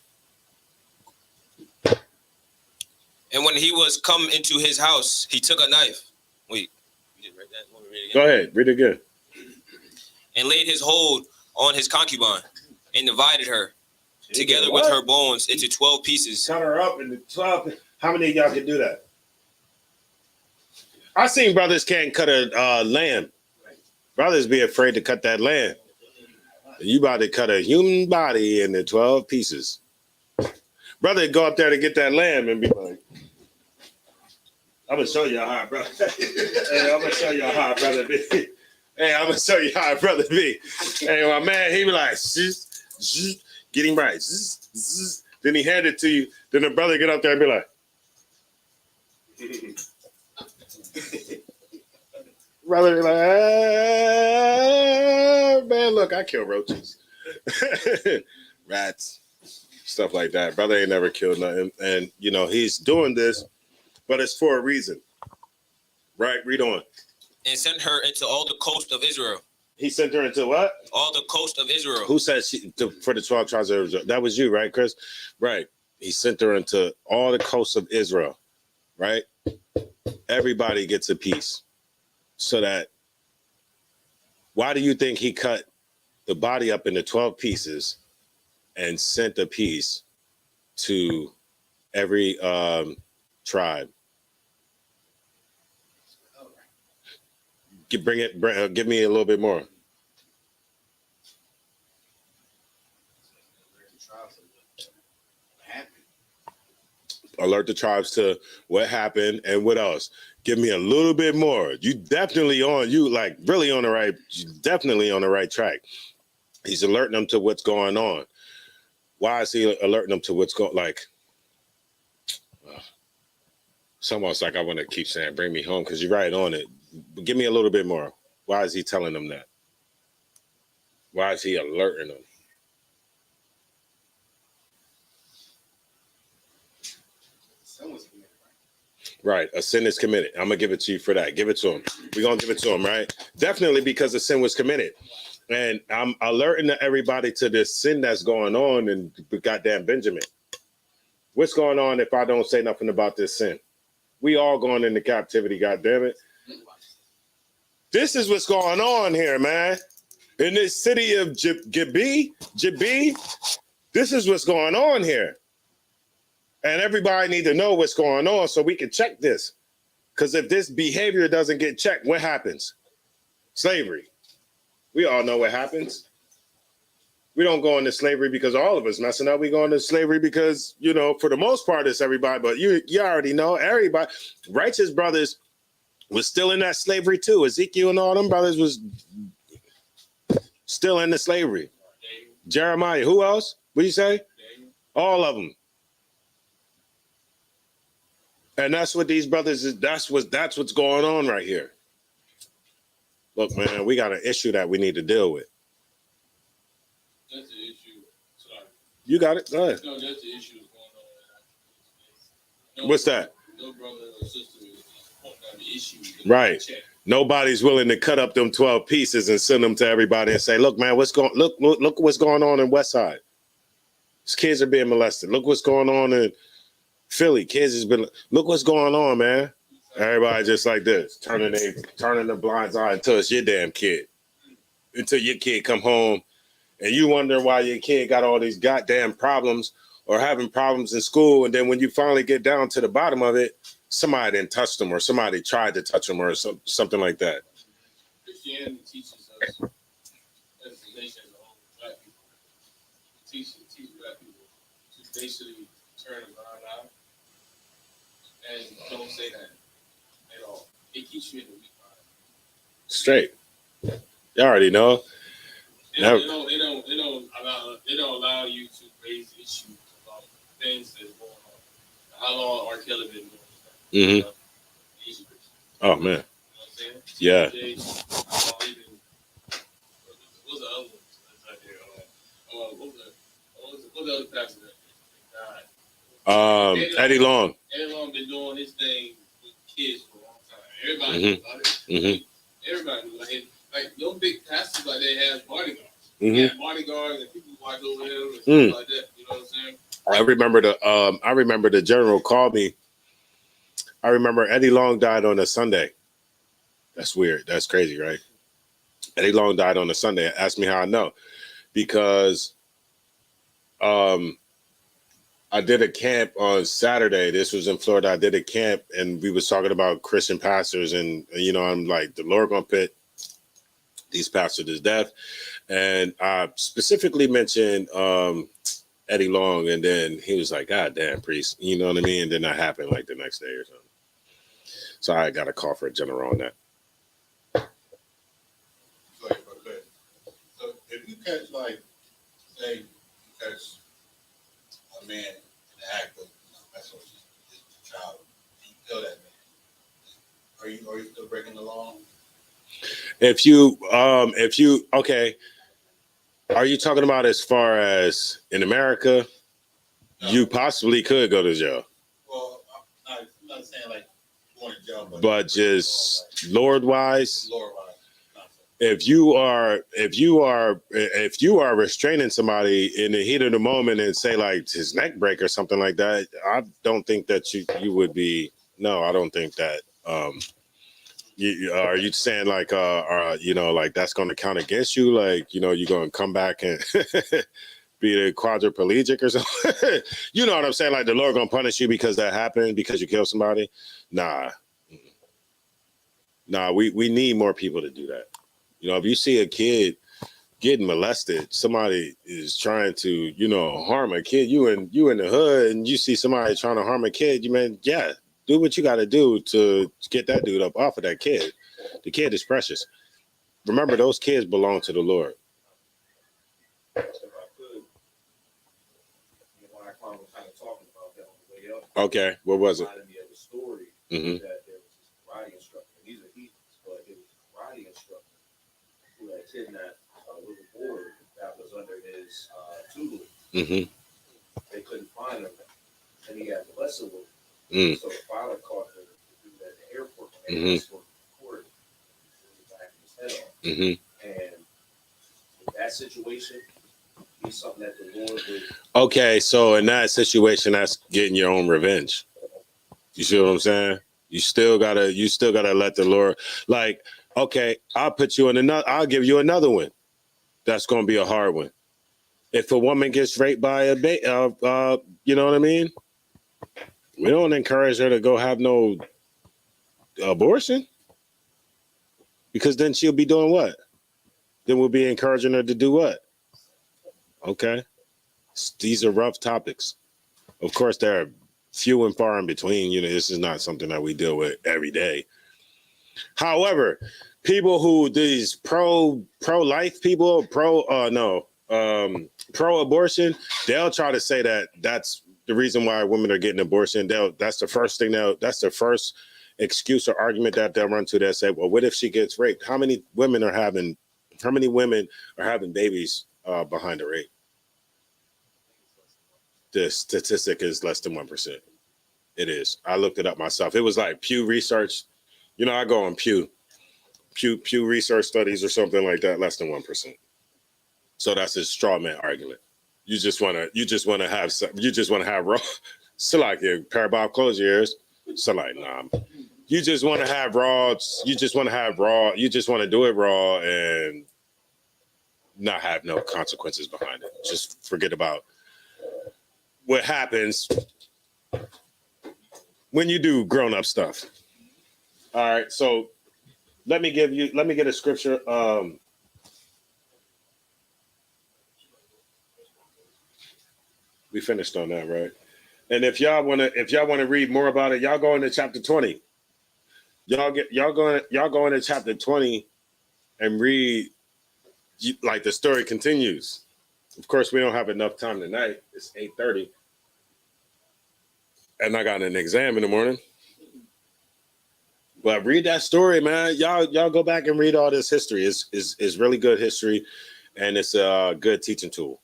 And when he was come into his house, he took a knife. Wait, you didn't write that? Want me to read it again? Go ahead. Read it again. And laid his hold on his concubine and divided her together with her bones into 12 pieces. Cut her up into 12. How many of y'all can do that? I seen brothers can't cut a lamb. Brothers be afraid to cut that lamb. You about to cut a human body into 12 pieces. Brother go up there to get that lamb and be like, I'm going to show you how, brother. Hey, I'm going to show you how, brother be. Hey, I'm going to show you how, brother be. Hey, my man, he be like, get him right. Then he hand it to you. Then the brother get up there and be like, brother be like, man, look, I kill roaches. Rats. Stuff like that. Brother ain't never killed nothing. And, you know, he's doing this, but it's for a reason. Right? Read on. And sent her into all the coast of Israel. He sent her into what? All the coast of Israel. Who said for the 12 tribes of Israel? That was you, right, Chris? Right. He sent her into all the coasts of Israel, right? Everybody gets a piece. So that, why do you think he cut the body up into 12 pieces and sent a piece to every tribe? Give me a little bit more. Alert the tribes to what happened and what else. Give me a little bit more. You definitely on the right track. He's alerting them to what's going on. Why is he alerting them to what's going like? It's almost like I want to keep saying, bring me home, because you're right on it. But give me a little bit more. Why is he telling them that? Why is he alerting them? Right, a sin is committed. I'm gonna give it to you for that. Give it to him. We're gonna give it to him, right? Definitely, because a sin was committed. And I'm alerting everybody to this sin that's going on in goddamn Benjamin. What's going on if I don't say nothing about this sin? We all going into captivity, goddamn it. This is what's going on here, man. In this city of Jabi, this is what's going on here. And everybody need to know what's going on so we can check this. Because if this behavior doesn't get checked, what happens? Slavery. We all know what happens. We don't go into slavery because all of us messing up. We go into slavery because, you know, for the most part, it's everybody. But you already know, everybody, righteous brothers was still in that slavery too. Ezekiel and all them brothers was still in the slavery. Jeremiah, who else? What do you say? All of them. And that's what these brothers is. That's what's going on right here. Look, man, we got an issue that we need to deal with. That's the issue. Sorry. You got it. Go ahead. No, that's the issue going on. What's that? No brother or sister is pointing out the issue. Right. Nobody's willing to cut up them 12 pieces and send them to everybody and say, "Look, man, look what's going on in West Side. These kids are being molested. Look what's going on in Philly. Kids has been. Look what's going on, man." Everybody just like this, turning the blind eye until it's your damn kid. Until your kid come home and you wonder why your kid got all these goddamn problems or having problems in school. And then when you finally get down to the bottom of it, somebody didn't touch them or somebody tried to touch them or something like that. Christianity teaches us as a nation as a whole, black people, teach black people to basically turn a blind eye and don't say that at all. It keeps you in the weak mind. Straight. You already know. They don't allow you to raise issues about things that's going on. How long R. Kelly been doing this? Mm-hmm. Oh man. You know what I'm saying? Yeah. What's the other one that's out there? What's the other pastor that died? Eddie Long. Eddie Long been doing his thing with kids for a long time. Everybody knows about it. Mm-hmm. Everybody knows. Like no big pastors like they have bodyguards. Mm-hmm. Yeah, bodyguards and people watch over him and stuff like that. You know what I'm saying? I remember the general called me. I remember Eddie Long died on a Sunday. That's weird. That's crazy, right? Eddie Long died on a Sunday. Ask me how I know. Because I did a camp on Saturday. This was in Florida. I did a camp and we was talking about Christian pastors, and you know, I'm like, the Lord gonna put these pastors to death. And I specifically mentioned Eddie Long, and then he was like, God damn, priest, you know what I mean? And then that happened like the next day or something. So I got a call for a general on that. So if you catch, like, say, you catch a man in the act of messing with his child, and you kill that man, are you still breaking the law? If you okay, are you talking about as far as in America? No. You possibly could go to jail. Well, I'm not saying like going to jail, but just Lord wise. Lord wise. If you are restraining somebody in the heat of the moment and say like his neck break or something like that, I don't think that you would be. No, I don't think that. Are you saying like you know, like that's going to count against you? Like, you know, you're going to come back and be a quadriplegic or something? You know what I'm saying? Like the Lord going to punish you because that happened, because you killed somebody? Nah, we need more people to do that. You know, if you see a kid getting molested, somebody is trying to, you know, harm a kid, you in the hood and you see somebody trying to harm a kid, do what you got to do to get that dude up off of that kid. The kid is precious. Remember, those kids belong to the Lord. Okay, what was it? Reminded me of a story Mm-hmm. that there was this karate instructor. These are heathens, but it was a karate instructor who had kidnapped a little boy that was under his tutelage. Mm-hmm. They couldn't find him, and he got molested with him. Mm. So the father caught the dude at the airport and Mm-hmm. escorted him to court, back his head off. Mm-hmm. And in that situation, be something that the Lord would. Okay, so in that situation, that's getting your own revenge. You see what I'm saying? You still gotta let the Lord, like, okay, I'll give you another one. That's gonna be a hard one. If a woman gets raped by you know what I mean? We don't encourage her to go have no abortion, because then she'll be doing what? Then we'll be encouraging her to do what? Okay. These are rough topics. Of course, there are few and far in between. You know, this is not something that we deal with every day. However, people who these pro-life people, pro-abortion, they'll try to say that that's the reason why women are getting abortion. That's the first excuse or argument that they'll run to. They'll say, well, what if she gets raped? How many women are having babies behind the rape? The statistic is less than 1%. It is. I looked it up myself. It was like Pew Research. You know, I go on Pew Research studies or something like that. Less than 1%. So that's a straw man argument. You just want to have raw. So like, Parabolic, close your ears. So like, nah. You just want to have raw. You just want to do it raw and not have no consequences behind it. Just forget about what happens when you do grown-up stuff. All right, so let me get a scripture. We finished on that, right? And if y'all wanna read more about it, y'all go into chapter 20. Y'all go into chapter 20 and read, like, the story continues. Of course, we don't have enough time tonight. It's 8:30. And I got an exam in the morning. But read that story, man. Y'all go back and read all this history. It's really good history, and it's a good teaching tool.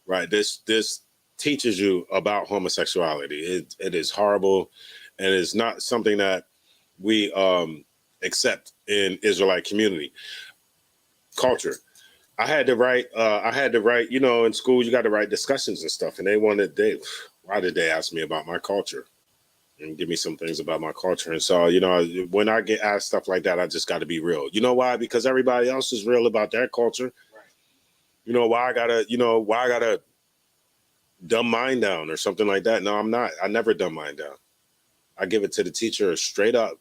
Right? This teaches you about homosexuality. It is horrible, and it's not something that we accept in Israelite community culture. I had to write, you know, in school you got to write discussions and stuff, and why did they ask me about my culture and give me some things about my culture? And so, you know, when I get asked stuff like that, I just got to be real. You know why? Because everybody else is real about their culture. You know why I gotta dumb mine down or something like that? No, I'm not. I never dumb mine down. I give it to the teacher straight up.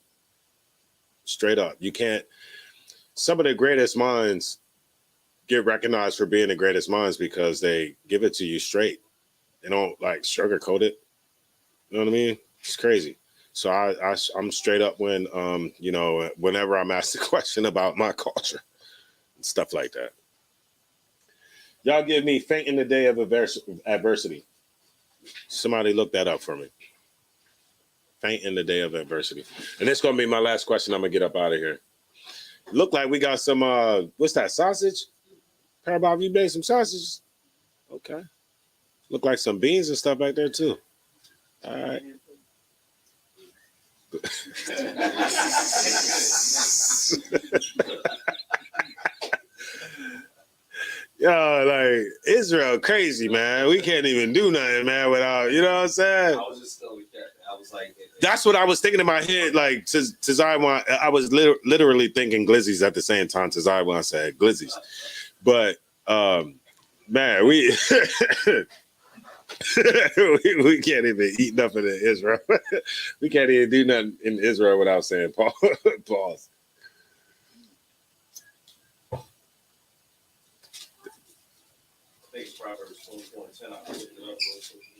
Straight up. You can't. Some of the greatest minds get recognized for being the greatest minds because they give it to you straight. They don't like sugarcoat it. You know what I mean? It's crazy. So I'm straight up when you know, whenever I'm asked a question about my culture and stuff like that. Y'all give me faint in the day of adversity. Somebody look that up for me. Faint in the day of adversity. And it's gonna be my last question. I'm gonna get up out of here. Look like we got some what's that, sausage? Parabob, you made some sausages? Okay. Look like some beans and stuff back there too. All right. Yo, like, Israel crazy, man. We can't even do nothing, man, without, you know what I'm saying? I was just still with that. I was like, That's what I was thinking in my head. Like, I was literally thinking glizzies at the same time. I said glizzies. But, man, we we can't even eat nothing in Israel. We can't even do nothing in Israel without saying pause.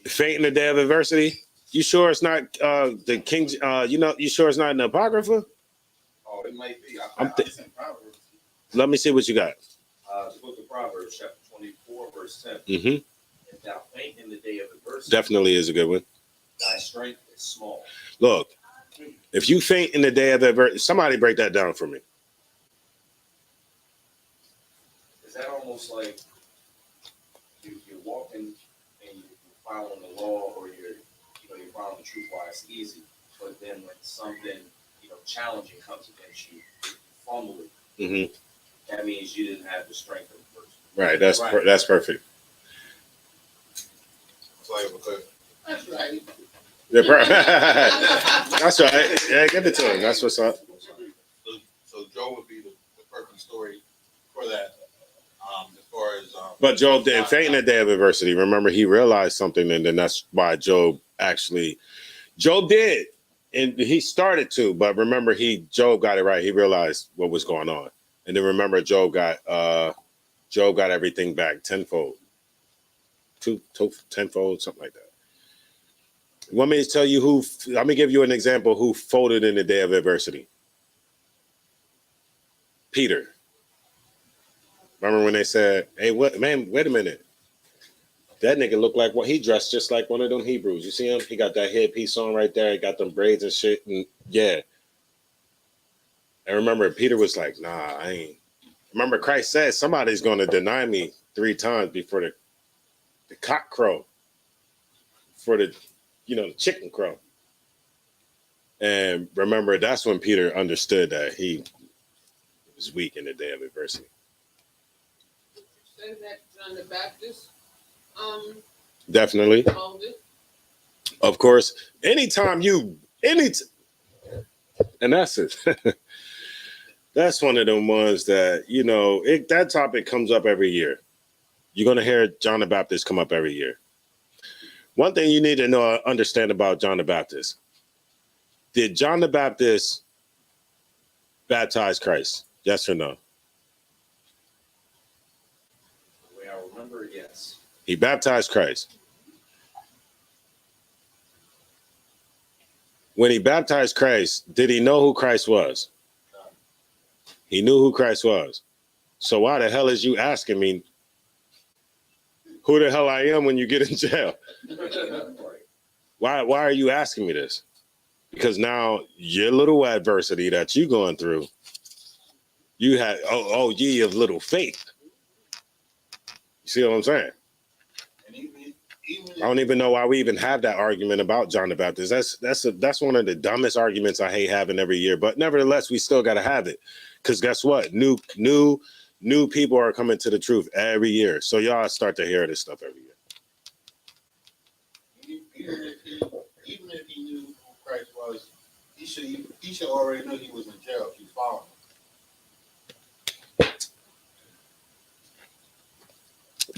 Faint in the day of adversity. You sure it's not the King? You sure it's not in the Apocrypha? Oh, it might be. Let me see what you got. The book of Proverbs, chapter 24, verse 10. Mm-hmm. If thou faint in the day of adversity, Definitely is a good one. thy strength is small. Look, if you faint in the day of adversity, somebody break that down for me. Is that almost like you're walking and you're following the law, or you're following the truth while it's easy, but then when something challenging comes against you, you fumble it. Mm-hmm. That means you didn't have the strength of the person. Right. That's perfect. That's right. Yeah, that's right. Yeah, give it to him. That's what's up. So Job would be the perfect story for that. As far as But Job didn't faint in the day of adversity. Remember, he realized something, and then that's why Job did, and he started to. But remember, Job got it right. He realized what was going on, and then remember, Job got everything back tenfold, tenfold, something like that. Want me to tell you let me give you an example who folded in the day of adversity. Peter. Remember when they said, hey, wait a minute. That nigga looked like he dressed just like one of them Hebrews. You see him? He got that headpiece on right there. He got them braids and shit. And yeah. And remember, Peter was like, nah, I ain't. Remember, Christ said somebody's going to deny me 3 times before the cock crow. For the chicken crow. And remember, that's when Peter understood that he was weak in the day of adversity. Say that John the Baptist. Definitely. Of course, and that's it. That's one of them ones that, that topic comes up every year. You're going to hear John the Baptist come up every year. One thing you need to understand about John the Baptist. Did John the Baptist baptized Christ? Yes or no? The way I remember it, yes. He baptized Christ. When he baptized Christ, did he know who Christ was? He knew who Christ was. So why the hell is you asking me who the hell I am when you get in jail? Why are you asking me this? Because now your little adversity that you going through, you had, oh, ye of little faith. You see what I'm saying? And even I don't even know why we even have that argument about John the Baptist. That's one of the dumbest arguments I hate having every year. But nevertheless, we still got to have it, because guess what? New people are coming to the truth every year. So y'all start to hear this stuff every year. even if he knew who Christ was, he should already know he was in jail if you follow him.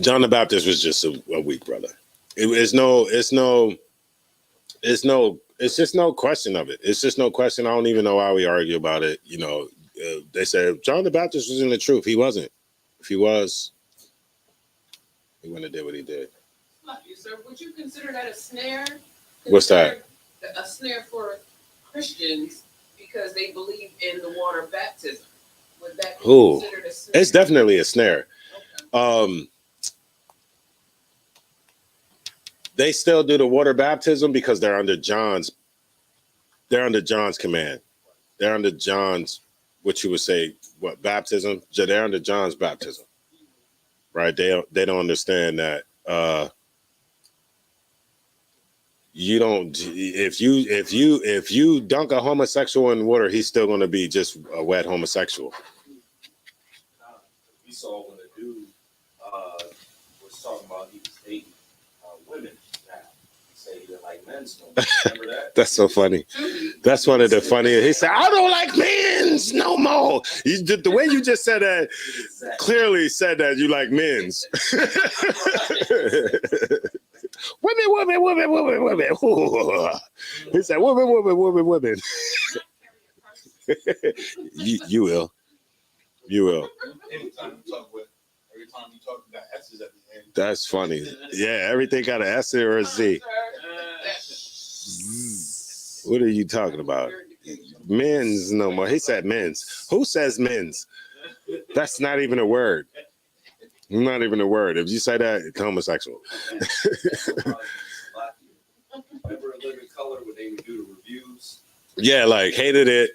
John the Baptist was just a weak brother. It's just no question of it. It's just no question. I don't even know why we argue about it. You know, they said John the Baptist was in the truth. He wasn't. If he was, he wouldn't have did what he did. Sir, would you consider that a snare? What's that? A snare for Christians because they believe in the water baptism. Would that be considered a snare? It's definitely a snare. Okay. They still do the water baptism because they're under John's command. They're under John's, what you would say, what, baptism? They're under John's baptism. Right? They don't understand that you don't, if you dunk a homosexual in water, he's still going to be just a wet homosexual. We saw when a dude was talking about he was dating women now. He said he didn't like men's no more. Remember that? That's so funny. That's one of the funniest. He said, I don't like men's no more. The way you just said that clearly said that you like men's. Women. He said, women. You will. Every time you talk, you got S's at the end. That's funny. Yeah, everything got an S or a Z. What are you talking about? Men's no more. He said men's. Who says men's? That's not even a word. Not even a word. If you say that, it's homosexual. Remember Living Color when they would do the reviews? Yeah, like hated it.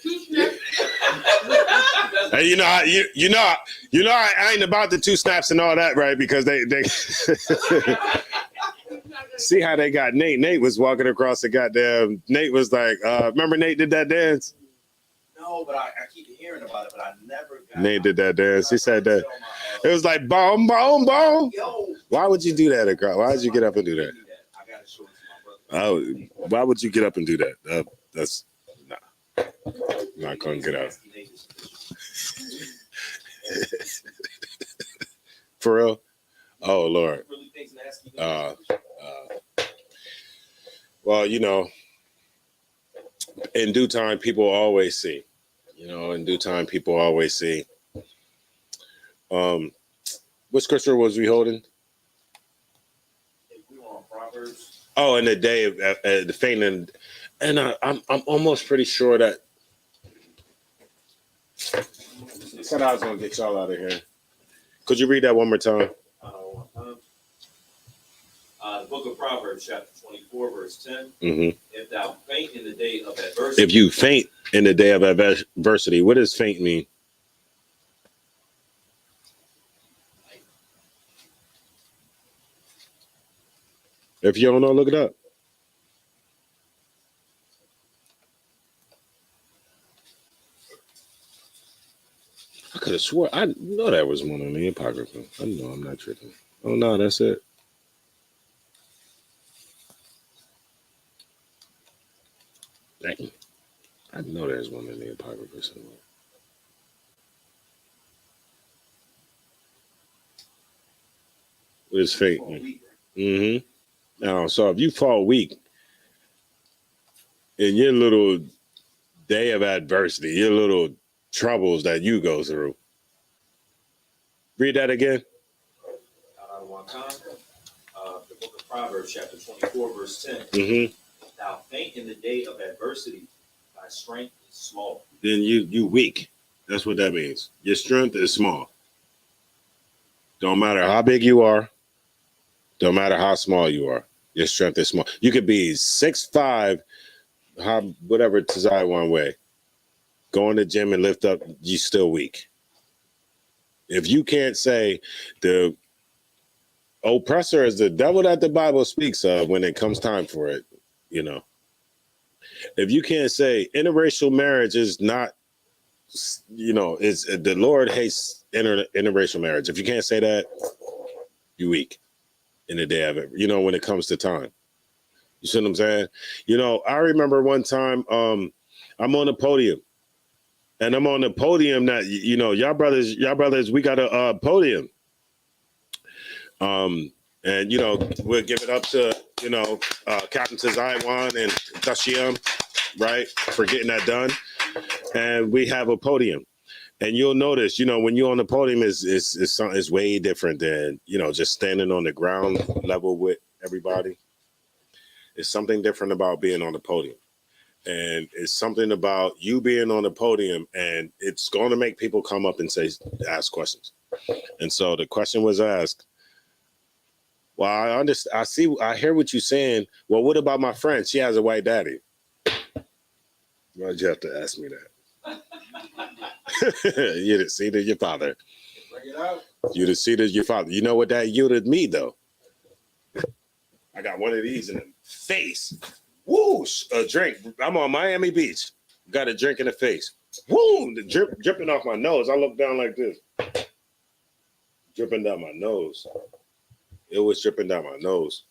And I ain't about the 2 snaps and all that, right? Because they see how they got Nate. Nate was walking across the goddamn. Nate was like, remember Nate did that dance? No, but I keep hearing about it, but I never got Nate did that dance. He said that. It was like boom, boom, boom. Why would you do that, across? Why would you get up and do that? I gotta show it to my brother. Oh, why would you get up and do that? That's nah. Not gonna get up. For real? Oh Lord. Well, in due time, people always see. In due time, people always see. What scripture was we holding? We were on Proverbs. Oh, in the day of the fainting, and I'm almost pretty sure that I said I was gonna get y'all out of here. Could you read that one more time? The book of Proverbs, chapter 24, verse 10. Mm-hmm. If thou faint in the day of adversity. If you faint in the day of adversity, what does faint mean? If you don't know, look it up. I could have swore I know that was one on the Apocrypha. I know I'm not tripping. Oh no, that's it. Dang. I know there's one in the Apocrypha somewhere. What is fate? Mm-hmm. Now, so if you fall weak in your little day of adversity, your little troubles that you go through. Read that again. Out of one time. The book of Proverbs, chapter 24, verse 10. Mm-hmm. Thou faint in the day of adversity, thy strength is small. Then you weak. That's what that means. Your strength is small. Don't matter how big you are. Don't matter how small you are. Your strength is small. You could be 6'5", whatever Tazai one way. Go in the gym and lift up, you still weak. If you can't say the oppressor is the devil that the Bible speaks of when it comes time for it, you know. If you can't say interracial marriage is not, you know, it's the Lord hates interracial marriage. If you can't say that, you weak in the day of it. You know, when it comes to time. You see what I'm saying? You know, I remember one time I'm on the podium. And I'm on the podium that, you know, y'all brothers, we got a podium. And, you know, we'll give it up to, you know, Captain Tazaiwan and Tashiam, right, for getting that done. And we have a podium. And you'll notice, you know, when you're on the podium is way different than, you know, just standing on the ground level with everybody. It's something different about being on the podium. And it's something about you being on the podium, and it's going to make people come up and ask questions. And so the question was asked, well, I hear what you're saying. Well, what about my friend? She has a white daddy. Why'd you have to ask me that? You the seed of your father. Bring it out. You the seed of your father. You know what that yielded me, though? I got one of these in the face. Whoosh, a drink. I'm on Miami Beach. Got a drink in the face. Woo, the dripping off my nose. I look down like this. Dripping down my nose. It was dripping down my nose.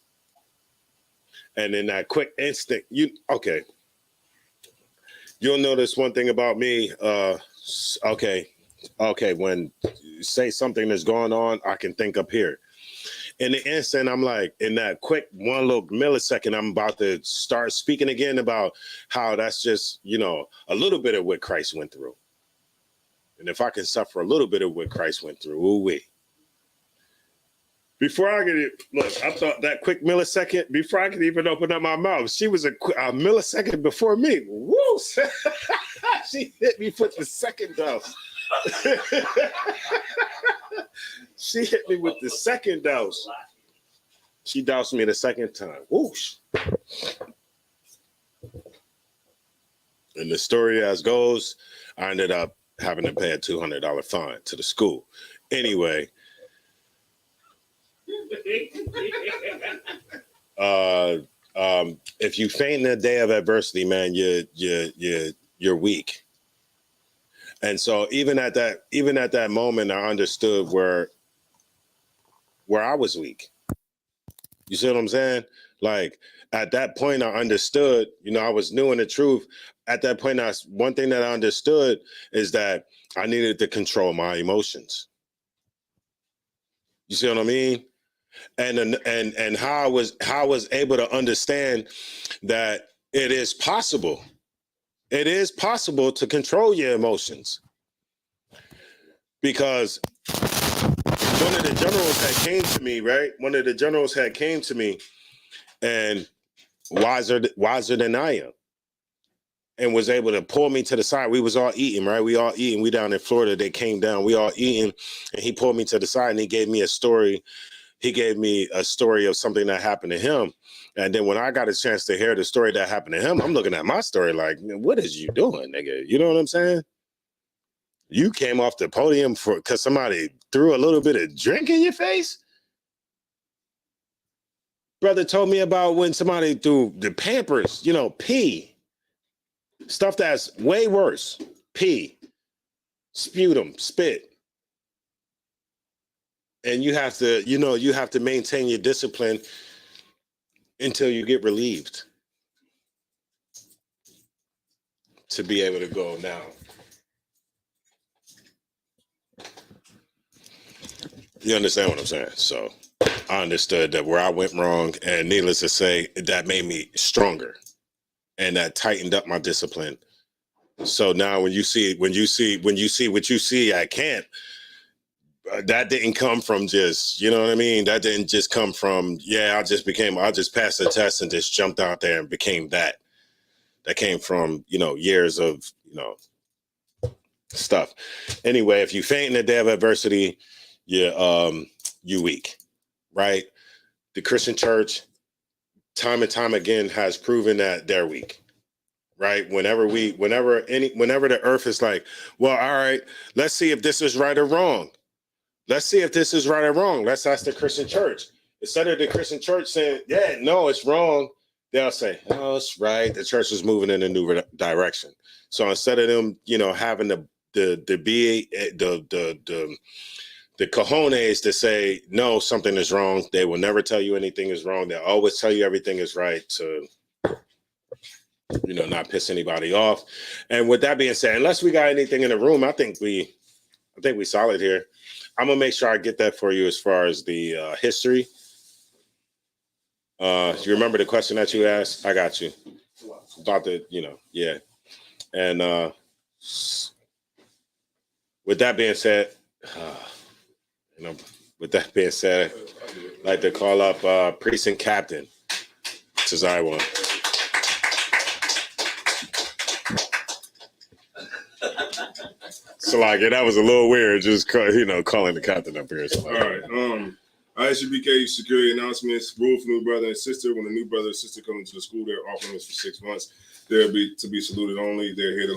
And in that quick instant, okay. You'll notice one thing about me. Okay. When you say something that's going on, I can think up here. In the instant, I'm like, in that quick one little millisecond, I'm about to start speaking again about how that's just, you know, a little bit of what Christ went through. And if I can suffer a little bit of what Christ went through, ooh-wee. Before I could, look, I thought that quick millisecond, before I could even open up my mouth, she was a millisecond before me. Woo! She hit me with the second dose. She hit me with the second dose. She doused me the second time. Whoosh. And the story as goes, I ended up having to pay a $200 fine to the school. Anyway, if you faint in the day of adversity, man, you're weak. And so even at that moment, I understood where I was weak. You see what I'm saying? Like at that point, I understood, you know, I was new in the truth. At that point, one thing that I understood is that I needed to control my emotions. You see what I mean? And how I was able to understand that it is possible. It is possible to control your emotions. Because one of the generals had came to me, right? One of the generals had came to me and wiser than I am, and was able to pull me to the side. We was all eating, right? We all eating. We down in Florida. They came down. We all eating. And he pulled me to the side and he gave me a story. He gave me a story of something that happened to him. And then when I got a chance to hear the story that happened to him, I'm looking at my story like, what is you doing, nigga? You know what I'm saying? You came off the podium because somebody threw a little bit of drink in your face? Brother told me about when somebody threw the Pampers, you know, pee. Stuff that's way worse. Pee. Sputum, spit. And you have to maintain your discipline until you get relieved to be able to go now. You understand what I'm saying? So I understood that where I went wrong, and needless to say, that made me stronger. And that tightened up my discipline So now when you see what you see at camp, that didn't come from just, you know what I mean? That didn't just come from, I just passed the test and just jumped out there and became that. That came from, years of, stuff. Anyway, if you faint in the day of adversity, you weak, right? The Christian church, time and time again, has proven that they're weak. Right. Whenever the earth is like, well, all right, let's see if this is right or wrong. Let's see if this is right or wrong. Let's ask the Christian church. Instead of the Christian church saying, yeah, no, it's wrong, they'll say, oh, it's right. The church is moving in a new direction. So instead of them, having the cojones to say, no, something is wrong, they will never tell you anything is wrong. They'll always tell you everything is right to not piss anybody off. And with that being said, unless we got anything in the room, I think we solid here. I'm gonna make sure I get that for you as far as the history. You remember the question that you asked? I got you about the, yeah. And with that being said, I'd like to call up Precinct Captain Tazaiwa. So that was a little weird, just calling the captain up here. All right. ISUBK security announcements. Rule for new brother and sister. When a new brother and sister come into the school, they're off limits for 6 months. They'll be to be saluted only. They're here to